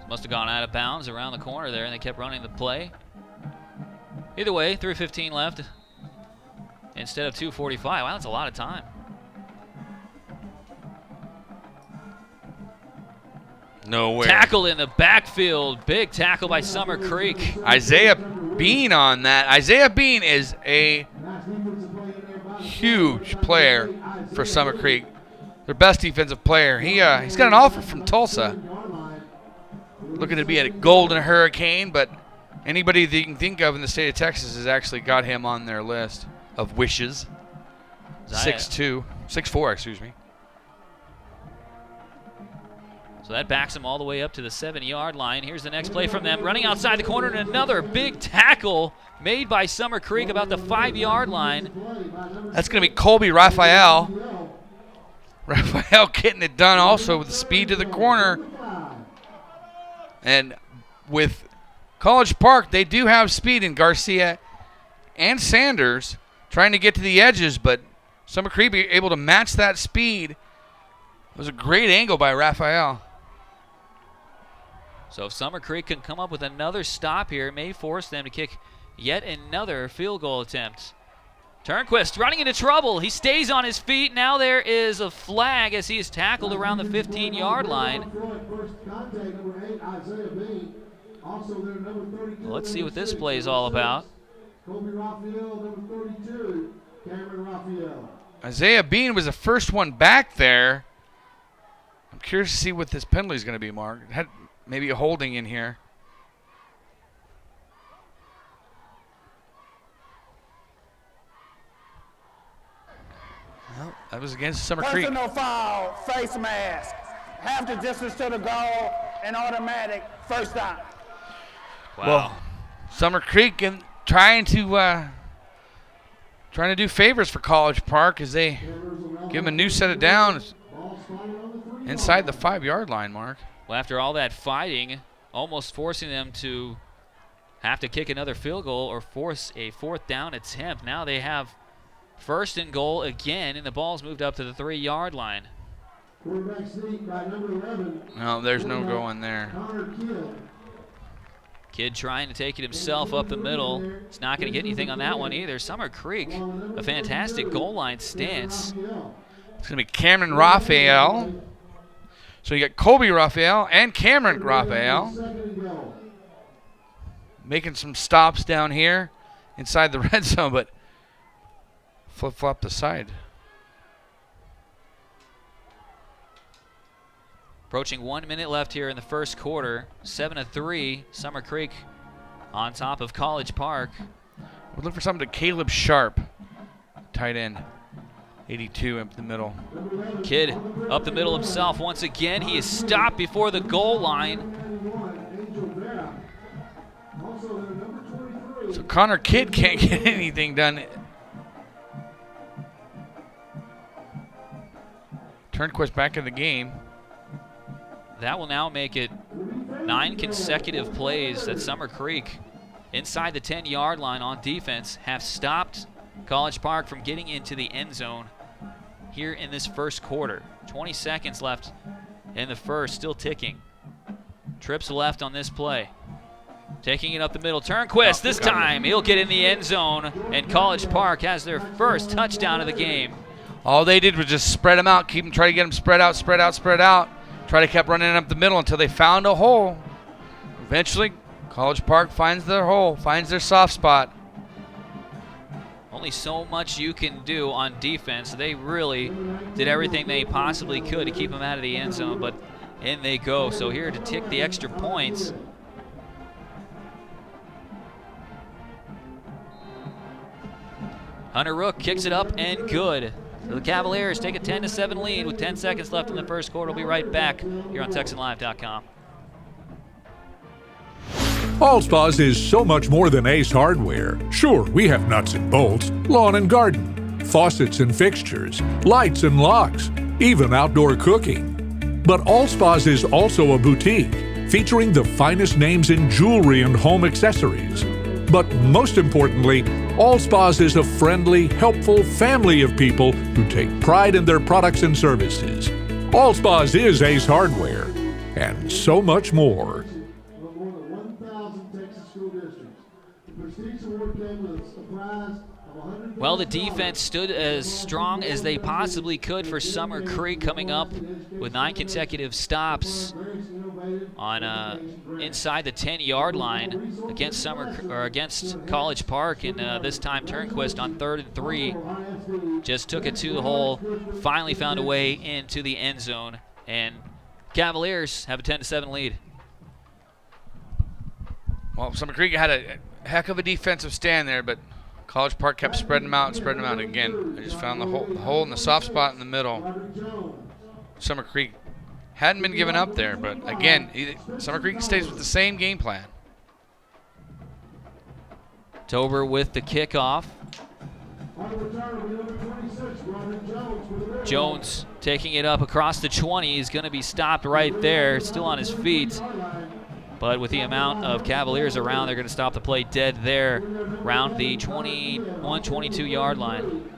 Must have gone out of bounds around the corner there, and they kept running the play. Either way, 3:15 left instead of 2:45. Wow, that's a lot of time. Nowhere. Tackle in the backfield. Big tackle by Summer Creek. Isaiah Bean on that. Isaiah Bean is a huge player for Summer Creek. Their best defensive player. He's got an offer from Tulsa. Looking to be a Golden Hurricane, but anybody that you can think of in the state of Texas has actually got him on their list of wishes. 6'4", excuse me. So that backs them all the way up to the 7-yard line. Here's the next play from them. Running outside the corner, and another big tackle made by Summer Creek about the 5-yard line. That's going to be Colby Raphael. Raphael getting it done also with the speed to the corner. And with College Park, they do have speed in Garcia and Sanders trying to get to the edges, but Summer Creek be able to match that speed. It was a great angle by Raphael. So if Summer Creek can come up with another stop here, it may force them to kick yet another field goal attempt. Turnquist running into trouble. He stays on his feet. Now there is a flag as he is tackled around the 15-yard line. Well, let's see what this play is all about. Isaiah Bean was the first one back there. I'm curious to see what this penalty is going to be, Mark. Had maybe a holding in here. Well, that was against Summer Creek. Personal foul, face mask. Half the distance to the goal and automatic first down. Wow. Well, Summer Creek and trying to do favors for College Park as they give them a new set of downs inside the 5-yard line, Mark. Well, after all that fighting, almost forcing them to have to kick another field goal or force a 4th down attempt. Now they have 1st and goal again, and the ball's moved up to the 3-yard line. No, there's no going there. Kid trying to take it himself up the middle. He's not going to get anything on that one either. Summer Creek, a fantastic goal line stance. It's going to be Cameron Raphael. So you got Colby Raphael and Cameron Raphael making some stops down here inside the red zone, but flip-flop the side. Approaching 1 minute left here in the first quarter. 7-3, Summer Creek on top of College Park. We're looking for something to Caleb Sharp, tight end, 82 up the middle. Kid up the middle himself once again. He is stopped before the goal line. So Connor Kidd can't get anything done. Turnquist back in the game. That will now make it 9 consecutive plays that Summer Creek inside the 10-yard line on defense have stopped College Park from getting into the end zone here in this first quarter. 20 seconds left in the first, still ticking. Trips left on this play. Taking it up the middle, Turnquist this time. He'll get in the end zone, and College Park has their first touchdown of the game. All they did was just spread them out, try to get them spread out, spread out, spread out. Try to keep running up the middle until they found a hole. Eventually, College Park finds their hole, finds their soft spot. Only so much you can do on defense. They really did everything they possibly could to keep them out of the end zone, but in they go. So here to tick the extra points. Hunter Rook kicks it up and good. So the Cavaliers take a 10-7 lead with 10 seconds left in the first quarter. We'll be right back here on TexanLive.com. All Spas is so much more than Ace Hardware. Sure, we have nuts and bolts, lawn and garden, faucets and fixtures, lights and locks, even outdoor cooking. But All Spas is also a boutique featuring the finest names in jewelry and home accessories. But most importantly, All Spas is a friendly, helpful family of people who take pride in their products and services. All Spas is Ace Hardware, and so much more. Well, the defense stood as strong as they possibly could for Summer Creek, coming up with 9 consecutive stops on inside the 10-yard line against against College Park, and this time Turnquist on 3rd and 3 just took it to the hole, finally found a way into the end zone, and Cavaliers have a 10-7 lead. Well, Summer Creek had a heck of a defensive stand there, but College Park kept spreading them out and spreading them out again. They just found the hole in the soft spot in the middle. Summer Creek hadn't been given up there, but again, Summer Creek stays with the same game plan. Tober with the kickoff. Jones taking it up across the 20. He's going to be stopped right there, still on his feet. But with the amount of Cavaliers around, they're going to stop the play dead there around the 21, 22-yard line.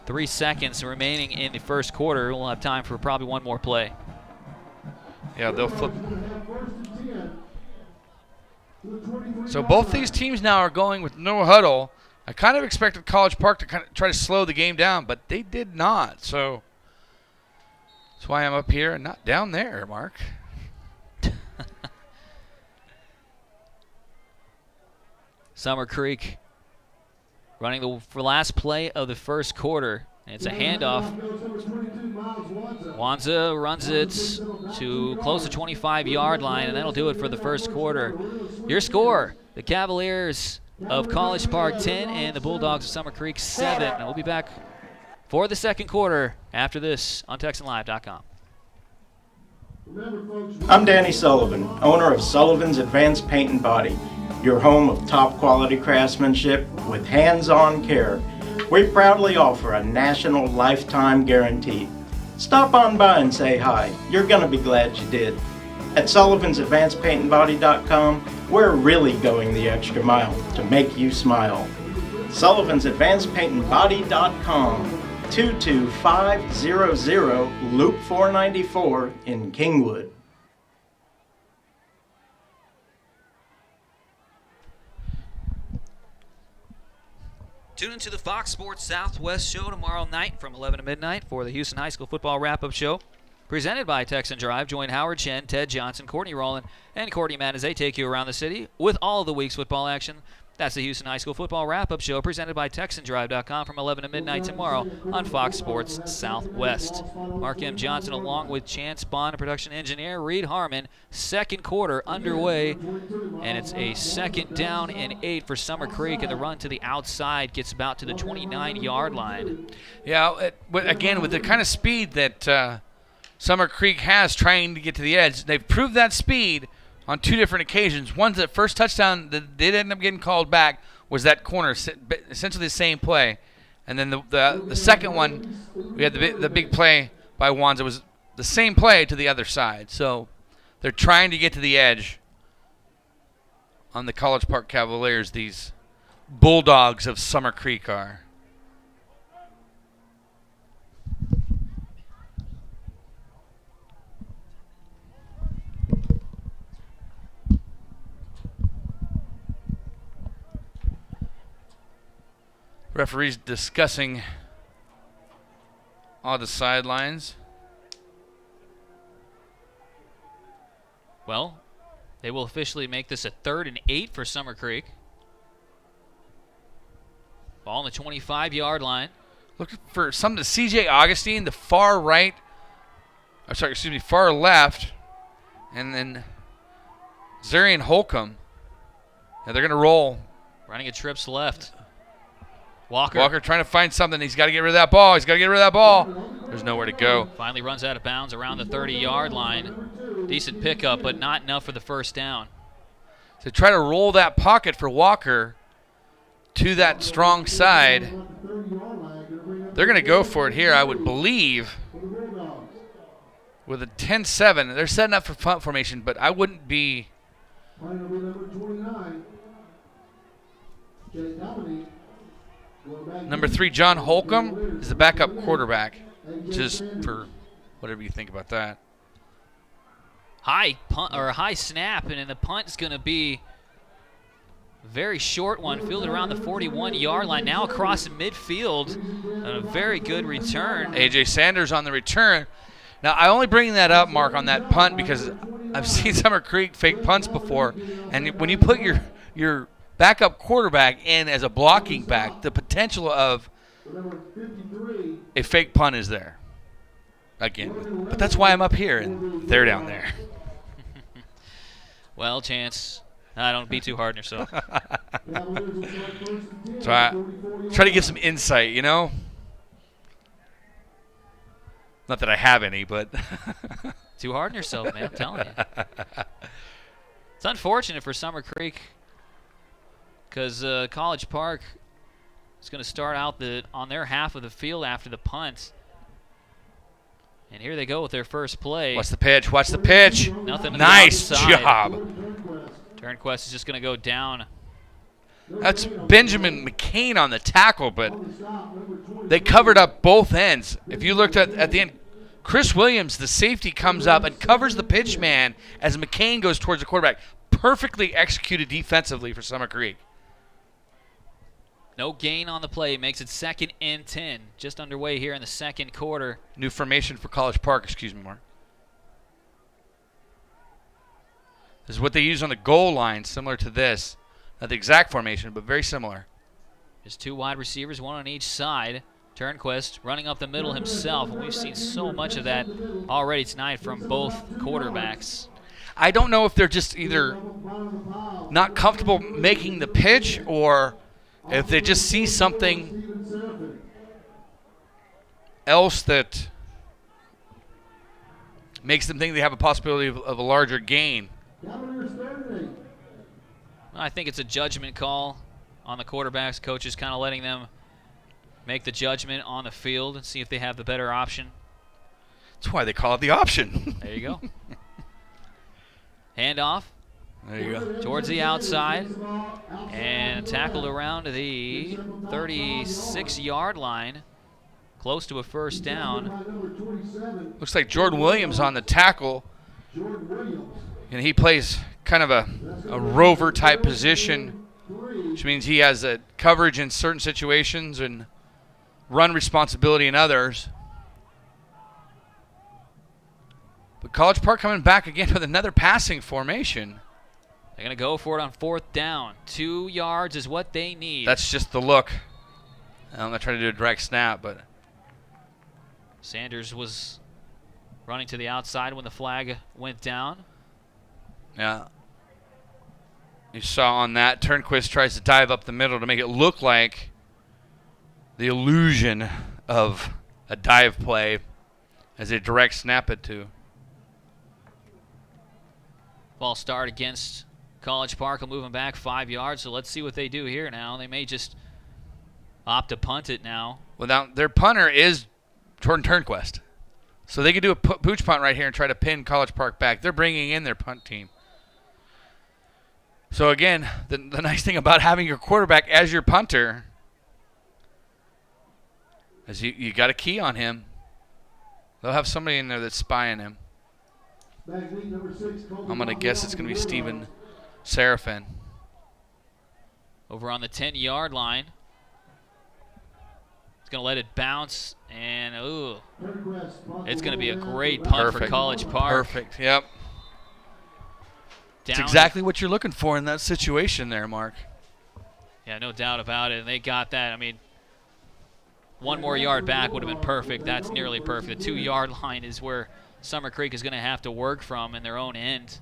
3 seconds remaining in the first quarter. We'll have time for probably one more play. Yeah, they'll flip. So both these teams now are going with no huddle. I kind of expected College Park to kind of try to slow the game down, but they did not. So that's why I'm up here and not down there, Mark. Summer Creek running the last play of the first quarter. It's a handoff. Wanza runs it to close to 25-yard line, and that'll do it for the first quarter. Your score, the Cavaliers of College Park 10 and the Bulldogs of Summer Creek 7. And we'll be back for the second quarter after this on TexanLive.com. I'm Danny Sullivan, owner of Sullivan's Advanced Paint and Body, your home of top quality craftsmanship with hands-on care. We proudly offer a national lifetime guarantee. Stop on by and say hi. You're going to be glad you did. At Sullivan'sAdvancedPaintandBody.com, we're really going the extra mile to make you smile. Sullivan'sAdvancedPaintandBody.com, 22500 Loop 494 in Kingwood. Tune into the Fox Sports Southwest show tomorrow night from 11 to midnight for the Houston High School Football Wrap-Up Show. Presented by Texan Drive. Join Howard Chen, Ted Johnson, Courtney Rowland, and Courtney Mann as they take you around the city with all of the week's football action. That's the Houston High School Football Wrap-Up Show presented by TexanDrive.com from 11 to midnight tomorrow on Fox Sports Southwest. Mark M. Johnson along with Chance Bond and production engineer Reed Harmon. Second quarter underway, and it's a 2nd down and 8 for Summer Creek, and the run to the outside gets about to the 29-yard line. Yeah, again, with the kind of speed that Summer Creek has trying to get to the edge, they've proved that speed on 2 different occasions. One's that first touchdown that did end up getting called back was that corner, essentially the same play. And then the second one, we had the big play by Wands. It was the same play to the other side. So they're trying to get to the edge on the College Park Cavaliers, these Bulldogs of Summer Creek are. Referees discussing on the sidelines. Well, they will officially make this a 3rd and 8 for Summer Creek. Ball on the 25-yard line. Looking for something to C.J. Augustine, the far right. Far left. And then Zarian Holcomb. Now they're going to roll. Running a trips left. Walker trying to find something. He's got to get rid of that ball. There's nowhere to go. Finally runs out of bounds around the 30-yard line. Decent pickup, but not enough for the first down. So try to roll that pocket for Walker to that strong side. They're going to go for it here, I would believe, with a 10-7. They're setting up for punt formation, but I wouldn't be... Number 3, John Holcomb, is the backup quarterback. Just for whatever you think about that. High punt or high snap, and then the punt is going to be a very short one, fielded around the 41-yard line. Now across midfield, a very good return. A.J. Sanders on the return. Now I only bring that up, Mark, on that punt because I've seen Summer Creek fake punts before, and when you put your backup quarterback in as a blocking back, the potential of a fake punt is there. Again, but that's why I'm up here and they're down there. Well, Chance, don't be too hard on yourself. Try to get some insight, you know? Not that I have any, but... Too hard on yourself, man, I'm telling you. It's unfortunate for Summer Creek, because College Park is going to start out on their half of the field after the punt. And here they go with their first play. Watch the pitch. Nothing. Nice job. Turnquest is just going to go down. That's Benjamin McCain on the tackle, but they covered up both ends. If you looked at the end, Chris Williams, the safety, comes up and covers the pitch man as McCain goes towards the quarterback. Perfectly executed defensively for Summer Creek. No gain on the play. Makes it 2nd and 10. Just underway here in the second quarter. New formation for College Park. Excuse me, Mark. This is what they use on the goal line, similar to this. Not the exact formation, but very similar. Just 2 wide receivers, 1 on each side. Turnquest running up the middle himself, and we've seen so much of that already tonight from both quarterbacks. I don't know if they're just either not comfortable making the pitch or if they just see something else that makes them think they have a possibility of a larger gain. I think it's a judgment call on the quarterbacks. Coaches kind of letting them make the judgment on the field and see if they have the better option. That's why they call it the option. There you go. Handoff. There you go. Towards the outside. And tackled around the 36-yard line. Close to a first down. Looks like Jordan Williams on the tackle. And he plays kind of a rover type position. which means he has a coverage in certain situations and run responsibility in others. But College Park coming back again with another passing formation. They're going to go for it on 4th down. 2 yards is what they need. That's just the look. I'm not trying to do a direct snap, but Sanders was running to the outside when the flag went down. yeah. You saw on that, Turnquist tries to dive up the middle to make it look like the illusion of a dive play as they direct snap it to. False start against College Park. Will move them back 5 yards, so let's see what they do here now. They may just opt to punt it now. Well, now their punter is Jordan Turnquist. So they could do a pooch punt right here and try to pin College Park back. They're bringing in their punt team. So again, the nice thing about having your quarterback as your punter is you got a key on him. They'll have somebody in there that's spying him. I'm going to guess it's going to be Steven Seraphin. Over on the 10-yard line. It's going to let it bounce, and ooh, it's going to be a great punt for College Park. Perfect, yep. It's Down. exactly what you're looking for in that situation there, Mark. Yeah, no doubt about it, and they got that. I mean, 1 more yard back would have been perfect. That's nearly perfect. The 2-yard line is where Summer Creek is going to have to work from in their own end.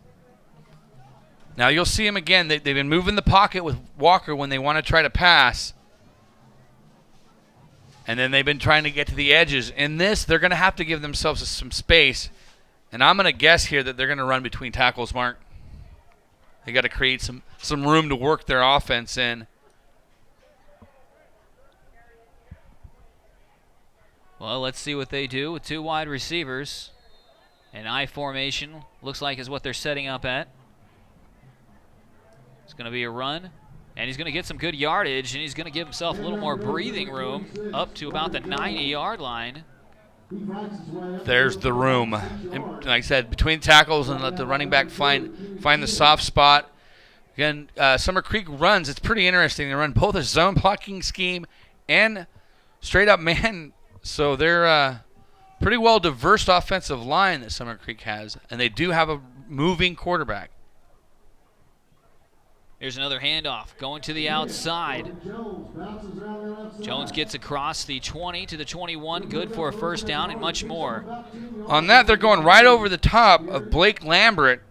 Now you'll see him again. They've been moving the pocket with Walker when they want to try to pass. And then they've been trying to get to the edges. In this, they're going to have to give themselves some space. And I'm going to guess here that they're going to run between tackles, Mark. They got to create some room to work their offense in. Well, let's see what they do with 2 wide receivers. An I formation looks like is what they're setting up at. It's going to be a run, and he's going to get some good yardage, and he's going to give himself a little more breathing room up to about the 90-yard line. There's the room. And like I said, between tackles and let the running back find the soft spot. Again, Summer Creek runs. It's pretty interesting. They run both a zone blocking scheme and straight-up man. So they're pretty well diverse offensive line that Summer Creek has, and they do have a moving quarterback. Here's another handoff going to the outside. Jones gets across the 20 to the 21, good for a 1st down and much more. On that, they're going right over the top of Blake Lambert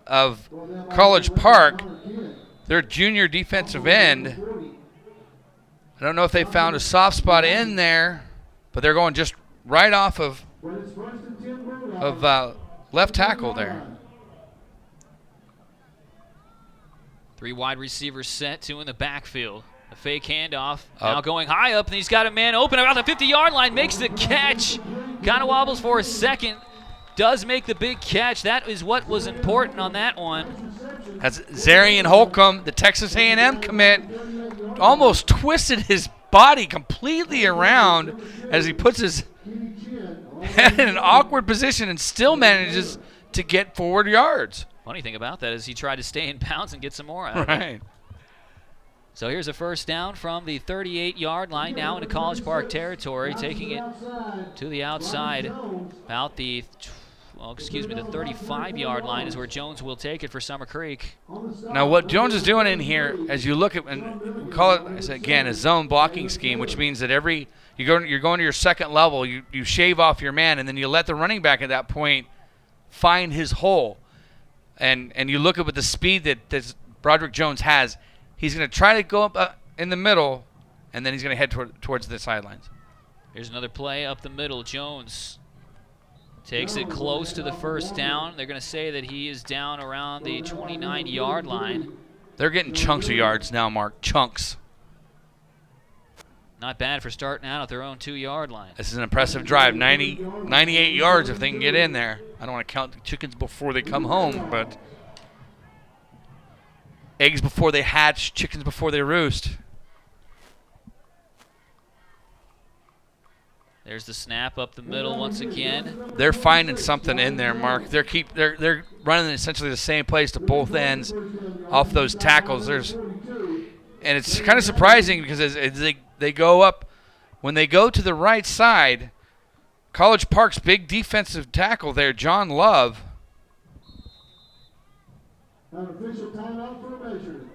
of College Park, their junior defensive end. I don't know if they found a soft spot in there, but they're going just right off of left tackle there. 3 wide receivers set, 2 in the backfield. A fake handoff. Now going high up, and he's got a man open about the 50-yard line. Makes the catch. Kind of wobbles for a second. Does make the big catch. That is what was important on that one. That's Zarian Holcomb, the Texas A&M commit, almost twisted his body completely around as he puts his head in an awkward position and still manages to get forward yards. Funny thing about that is he tried to stay in bounds and get some more out of it. Right. So here's a 1st down from the 38-yard line, now into College Park territory, taking it to the outside. About the, the 35-yard line is where Jones will take it for Summer Creek. Now what Jones is doing in here, as you look at, and we call it, again, a zone blocking scheme, which means that you're going to your second level, you shave off your man, and then you let the running back at that point find his hole. And you look at the speed that Broderick Jones has, he's going to try to go up in the middle, and then he's going to head towards the sidelines. Here's another play up the middle. Jones takes it close to the 1st down. They're going to say that he is down around the 29-yard line. They're getting chunks of yards now, Mark. Chunks. Not bad for starting out at their own 2-yard line. This is an impressive drive. 98 yards if they can get in there. I don't want to count the chickens before they come home, but eggs before they hatch, chickens before they roost. There's the snap up the middle once again. They're finding something in there, Mark. They're running essentially the same place to both ends off those tackles. And it's kind of surprising because as they go up, when they go to the right side, College Park's big defensive tackle there, John Love. An official timeout for a measurement.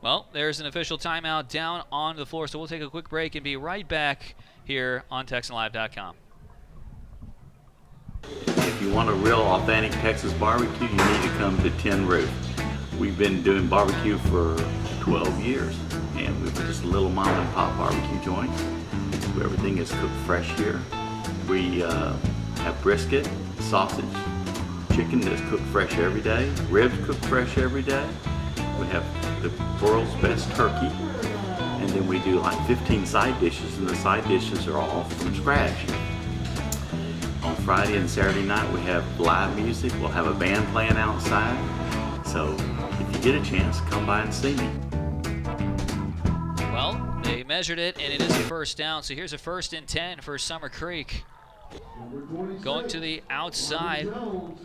Well, there's an official timeout down on the floor, so we'll take a quick break and be right back here on TexanLive.com. If you want a real authentic Texas barbecue, you need to come to Tin Roof. We've been doing barbecue for 12 years, and we're just a little mom and pop barbecue joint. Everything is cooked fresh here. We have brisket, sausage, chicken that's cooked fresh every day, ribs cooked fresh every day. We have the world's best turkey, and then we do like 15 side dishes, and the side dishes are all from scratch. On Friday and Saturday night we have live music. We'll have a band playing outside. So if you get a chance, come by and see me. Well, they measured it, and it is a first down. So here's a 1st and 10 for Summer Creek. Going to the outside,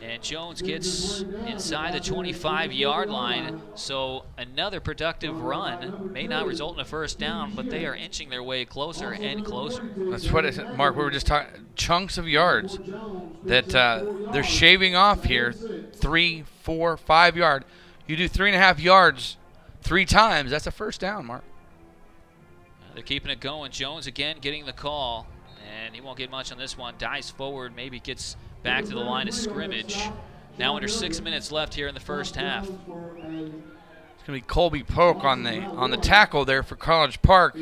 and Jones gets inside the 25-yard line. So another productive run. May not result in a first down, but they are inching their way closer and closer. That's what Mark, we were just talking, chunks of yards that they're shaving off here, 3, 4, 5 yard. You do 3.5 yards 3 times, that's a first down, Mark. They're keeping it going. Jones again getting the call, and he won't get much on this one. Dives forward, maybe gets back to the line of scrimmage. Now under 6 minutes left here in the first half. It's going to be Colby Polk on the tackle there for College Park.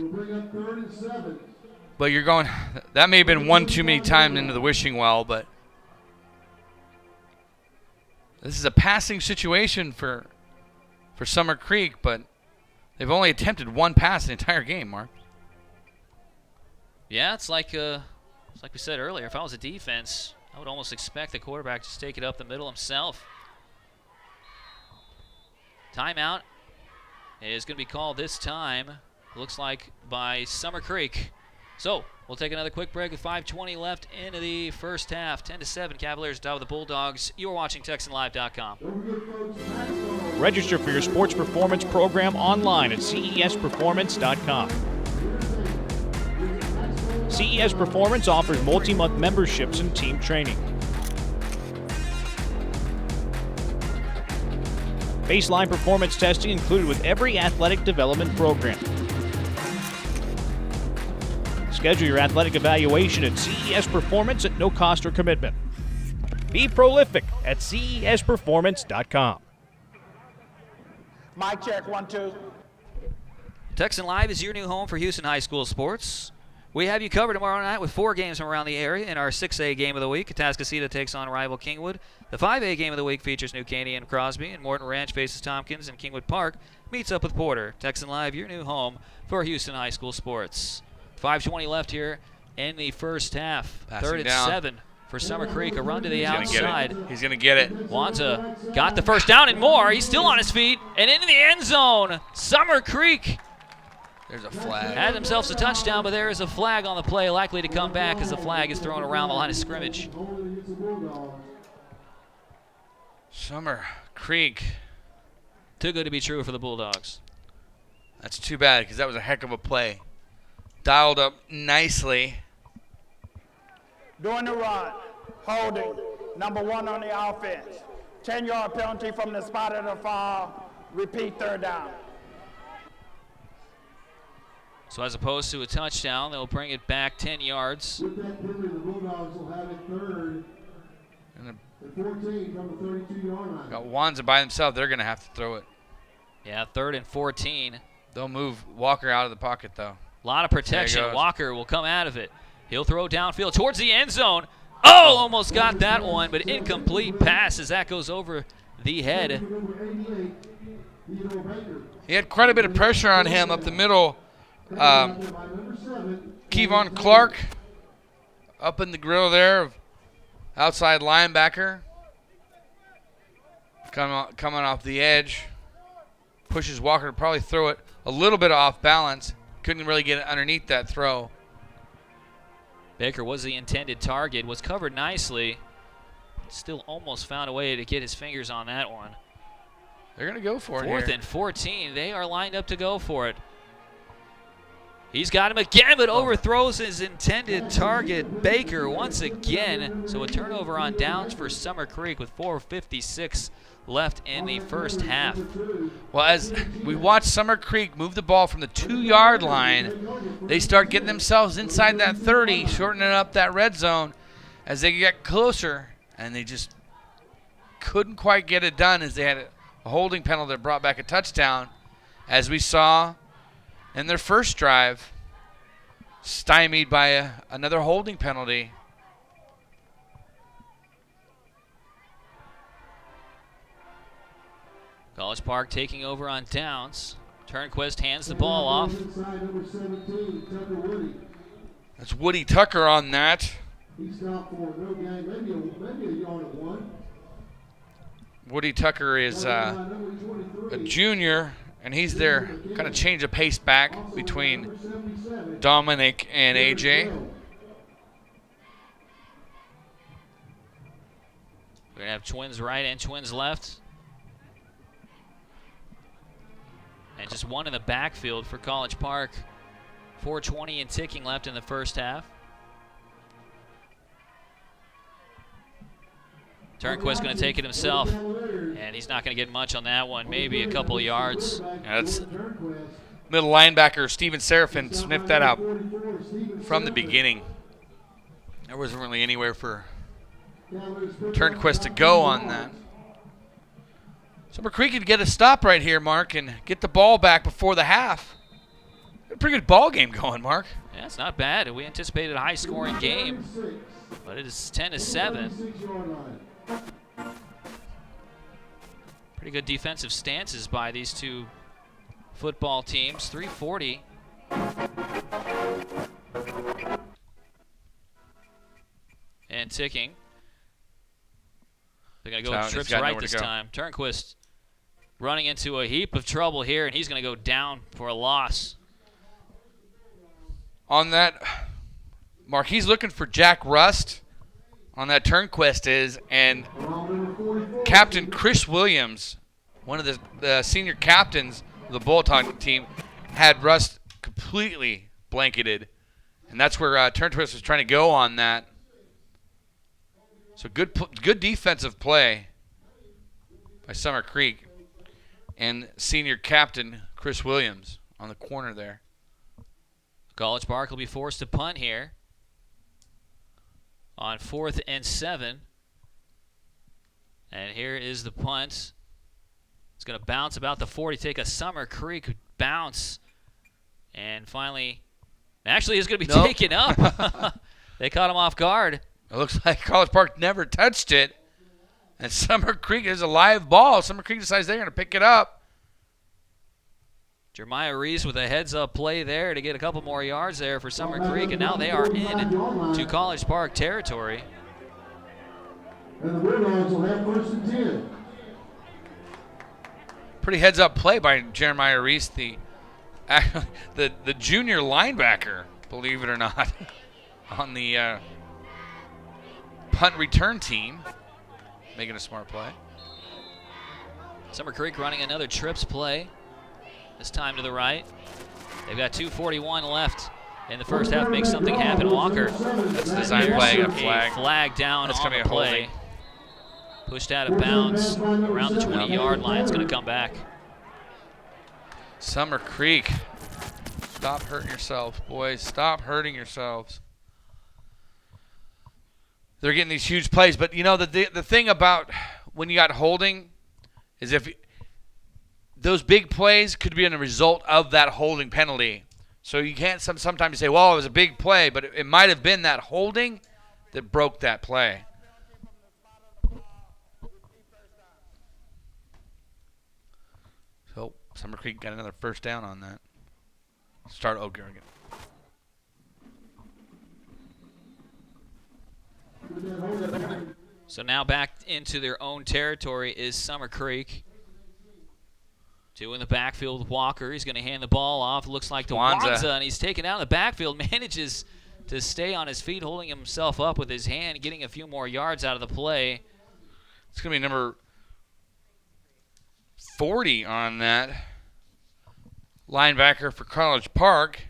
But you're going, that may have been one too many times into the wishing well, but this is a passing situation for Summer Creek, but they've only attempted one pass the entire game, Mark. Yeah, it's like we said earlier, if I was a defense, I would almost expect the quarterback to take it up the middle himself. Timeout is going to be called this time, looks like, by Summer Creek. So we'll take another quick break with 5:20 left into the first half. 10-7, Cavaliers top of the Bulldogs. You are watching TexanLive.com. Register for your sports performance program online at CESperformance.com. CES Performance offers multi-month memberships and team training. Baseline performance testing included with every athletic development program. Schedule your athletic evaluation at CES Performance at no cost or commitment. Be prolific at CESperformance.com. Mic check, 1, 2. Texan Live is your new home for Houston High School sports. We have you covered tomorrow night with 4 games from around the area. In our 6A game of the week, Atascocita takes on rival Kingwood. The 5A game of the week features New Caney and Crosby, and Morton Ranch faces Tompkins, and Kingwood Park meets up with Porter. Texan Live, your new home for Houston High School sports. 5:20 left here in the first half. Passing 3rd and down. 7 for Summer Creek. A run to the outside. He's going to get it. Wanza got the first down and more. He's still on his feet and into the end zone. Summer Creek There's a flag. had themselves a touchdown, but there is a flag on the play, likely to come back as the flag is thrown around the line of scrimmage. Summer Creek. Too good to be true for the Bulldogs. That's too bad because that was a heck of a play. Dialed up nicely. Doing the run, holding, number 1 on the offense. 10-yard penalty from the spot of the foul. Repeat, 3rd down. So as opposed to a touchdown, they'll bring it back 10 yards. With that penalty, the Bulldogs will have it 3rd and 14 from the 32-yard line. Got Wanza by himself. They're going to have to throw it. Yeah, 3rd and 14. They'll move Walker out of the pocket, though. A lot of protection. There he goes. Walker will come out of it. He'll throw downfield towards the end zone. Oh, almost got that one, but incomplete pass as that goes over the head. He had quite a bit of pressure on him up the middle. Kevon Clark up in the grill there, outside linebacker. Coming off the edge. Pushes Walker to probably throw it a little bit off balance. Couldn't really get it underneath that throw. Baker was the intended target, was covered nicely. Still almost found a way to get his fingers on that one. They're going to go for it. 4th here. and 14. They are lined up to go for it. He's got him again, but overthrows his intended target, Baker, once again. So a turnover on downs for Summer Creek with 4:56 left in the first half. Well, as we watch Summer Creek move the ball from the 2-yard line, they start getting themselves inside that 30, shortening up that red zone as they get closer, and they just couldn't quite get it done as they had a holding penalty that brought back a touchdown, as we saw in their first drive, stymied by another holding penalty. College Park taking over on downs. Turnquist hands the ball off. That's Woody Tucker on that. Woody Tucker is a junior, and he's their kind of change of pace back between Dominic and AJ. We're going to have twins right and twins left. And just one in the backfield for College Park. 4:20 and ticking left in the first half. Turnquist going to take it himself, and he's not going to get much on that one, maybe a couple of yards. Yeah, that's middle linebacker Steven Seraphin sniffed that out from the beginning. There wasn't really anywhere for Turnquist to go on that. Summer Creek could get a stop right here, Mark, and get the ball back before the half. A pretty good ball game going, Mark. Yeah, it's not bad. We anticipated a high-scoring game, but it is 10-7. Pretty good defensive stances by these two football teams. 3:40. And ticking. They're going to go trips right this time. Turnquist running into a heap of trouble here, and he's going to go down for a loss. On that, Mark, he's looking for Jack Rust. On that Turnquist is, and Captain Chris Williams, one of the senior captains of the Bulldog team, had Rust completely blanketed, and that's where Turnquist was trying to go on that. So good defensive play by Summer Creek and senior captain Chris Williams on the corner there. College Park will be forced to punt here on 4th and 7. And here is the punt. It's going to bounce about the 40, take a Summer Creek bounce. And finally, actually, it's going to be taken up. They caught him off guard. It looks like College Park never touched it. And Summer Creek is a live ball. Summer Creek decides they're going to pick it up. Jeremiah Reese with a heads-up play there to get a couple more yards there for Summer Creek, and now they are in to College Park territory. And the Bulldogs will have 1st and 10. Pretty heads-up play by Jeremiah Reese, the junior linebacker, believe it or not, on the punt return team, making a smart play. Summer Creek running another trips play. This time to the right. They've got 2:41 left in the first half. Make something happen, Walker. That's the design play. A flag down That's on gonna the be a play. holding. Pushed out of bounds around the 20-yard line. It's going to come back. Summer Creek. Stop hurting yourselves, boys. Stop hurting yourselves. They're getting these huge plays, but you know the thing about when you got holding is if those big plays could be a result of that holding penalty. So you can't sometimes say, well, it was a big play, but it might have been that holding that broke that play. So Summer Creek got another first down on that. Start O'Garrigan. So now back into their own territory is Summer Creek. Two in the backfield with Walker. He's going to hand the ball off. Looks like to Wanza, and he's taken out in the backfield. Manages to stay on his feet, holding himself up with his hand, getting a few more yards out of the play. It's going to be number 40 on that. Linebacker for College Park,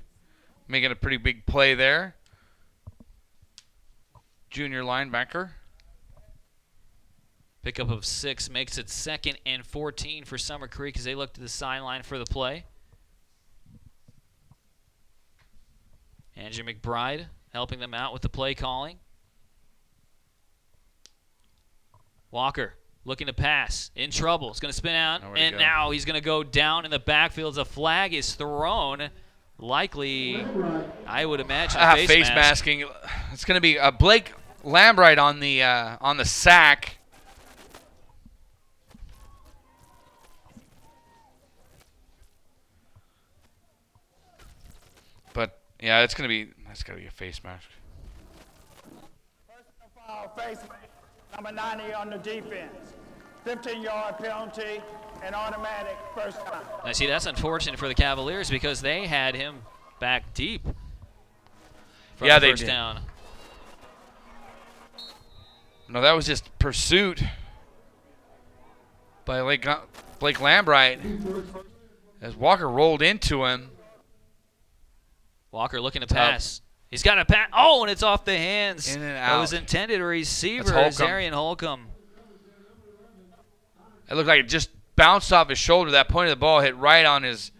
making a pretty big play there. Junior linebacker. Pickup of 6 makes it 2nd and 14 for Summer Creek as they look to the sideline for the play. Andrew McBride helping them out with the play calling. Walker looking to pass, in trouble. It's going to spin out, and now he's going to go down in the backfield as a flag is thrown. Likely, I would imagine, a face masking. It's going to be Blake Lambright on the sack. But yeah, that's got to be a face mask. Personal foul, face number 90 on the defense. 15-yard penalty and automatic first down. I see that's unfortunate for the Cavaliers because they had him back deep. Yeah, they first did. Down. No, that was just pursuit by Blake Lambright as Walker rolled into him. Walker looking to pass. He's got a pass. Oh, and it's off the hands. In and That out. was intended receiver, That's Holcomb. Zarian Holcomb. It looked like it just bounced off his shoulder. That point of the ball hit right on his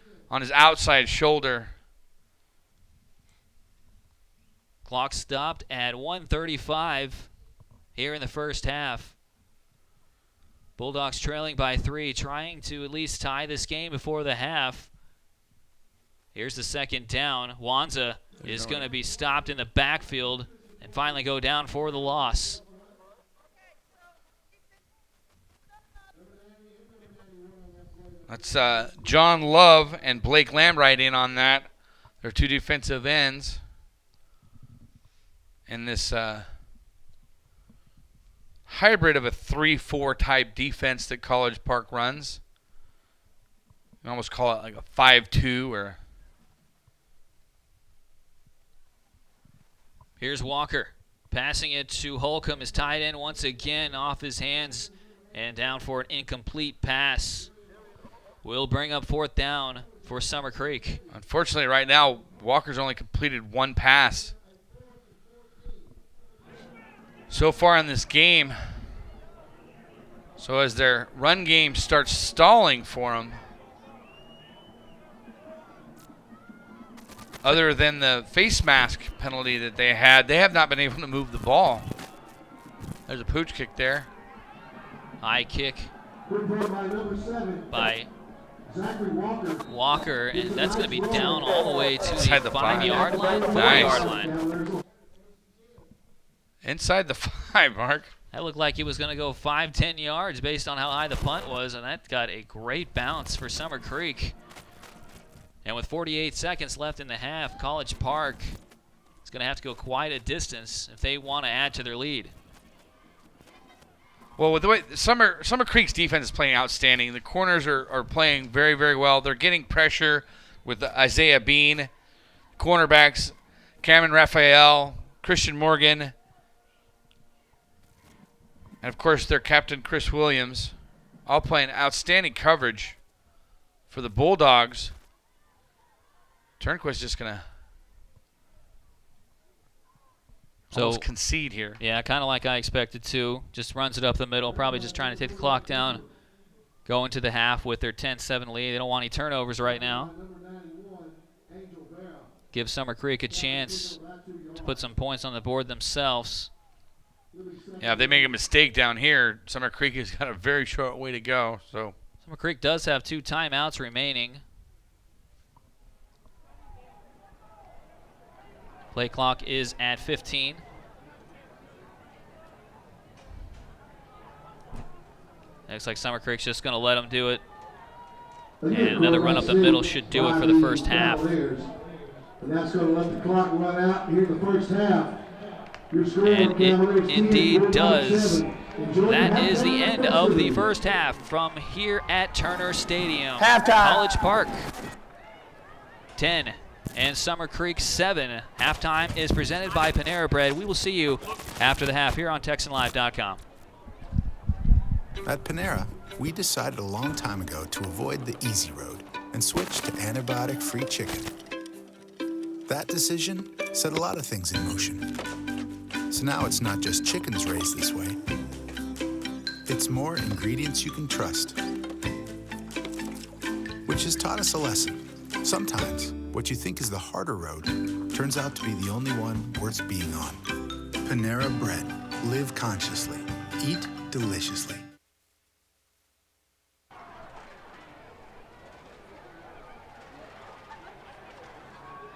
outside shoulder. Clock stopped at 1:35 here in the first half. Bulldogs trailing by 3, trying to at least tie this game before the half. Here's the second down. Wanza is going to be stopped in the backfield and finally go down for the loss. That's John Love and Blake Lambright in on that. They're 2 defensive ends in this hybrid of a 3-4 type defense that College Park runs. You can almost call it like a 5-2 or. Here's Walker passing it to Holcomb. His tight end once again off his hands and down for an incomplete pass. Will bring up 4th down for Summer Creek. Unfortunately, right now, Walker's only completed 1 pass so far in this game. So as their run game starts stalling for them, other than the face mask penalty that they had, they have not been able to move the ball. There's a pooch kick there. High kick by Walker, and that's going to be down all the way to the 5-yard line, 4-yard line. Inside the 5, Mark. That looked like he was going to go 5-10 yards based on how high the punt was, and that got a great bounce for Summer Creek. And with 48 seconds left in the half, College Park is going to have to go quite a distance if they want to add to their lead. Well, with the way Summer Creek's defense is playing outstanding, the corners are playing very, very well. They're getting pressure with Isaiah Bean, cornerbacks Cameron Raphael, Christian Morgan, and of course their captain Chris Williams, all playing outstanding coverage for the Bulldogs. Turnquist just gonna almost concede here. Yeah, kind of like I expected to. Just runs it up the middle, probably just trying to take the clock down. Go into the half with their 10-7 lead. They don't want any turnovers right now. Give Summer Creek a chance to put some points on the board themselves. Yeah, if they make a mistake down here, Summer Creek has got a very short way to go. So Summer Creek does have 2 timeouts remaining. Play clock is at 15. Looks like Summer Creek's just going to let them do it. And another run up the middle should do it for the first half. And that's going to let the clock run out here in the first half. And it indeed does. That is the end of the first half from here at Turner Stadium. Halftime. College Park 10 and Summer Creek 7. Halftime is presented by Panera Bread. We will see you after the half here on TexanLive.com. At Panera, we decided a long time ago to avoid the easy road and switch to antibiotic-free chicken. That decision set a lot of things in motion. So now it's not just chickens raised this way. It's more ingredients you can trust. Which has taught us a lesson. Sometimes, what you think is the harder road turns out to be the only one worth being on. Panera Bread. Live consciously. Eat deliciously.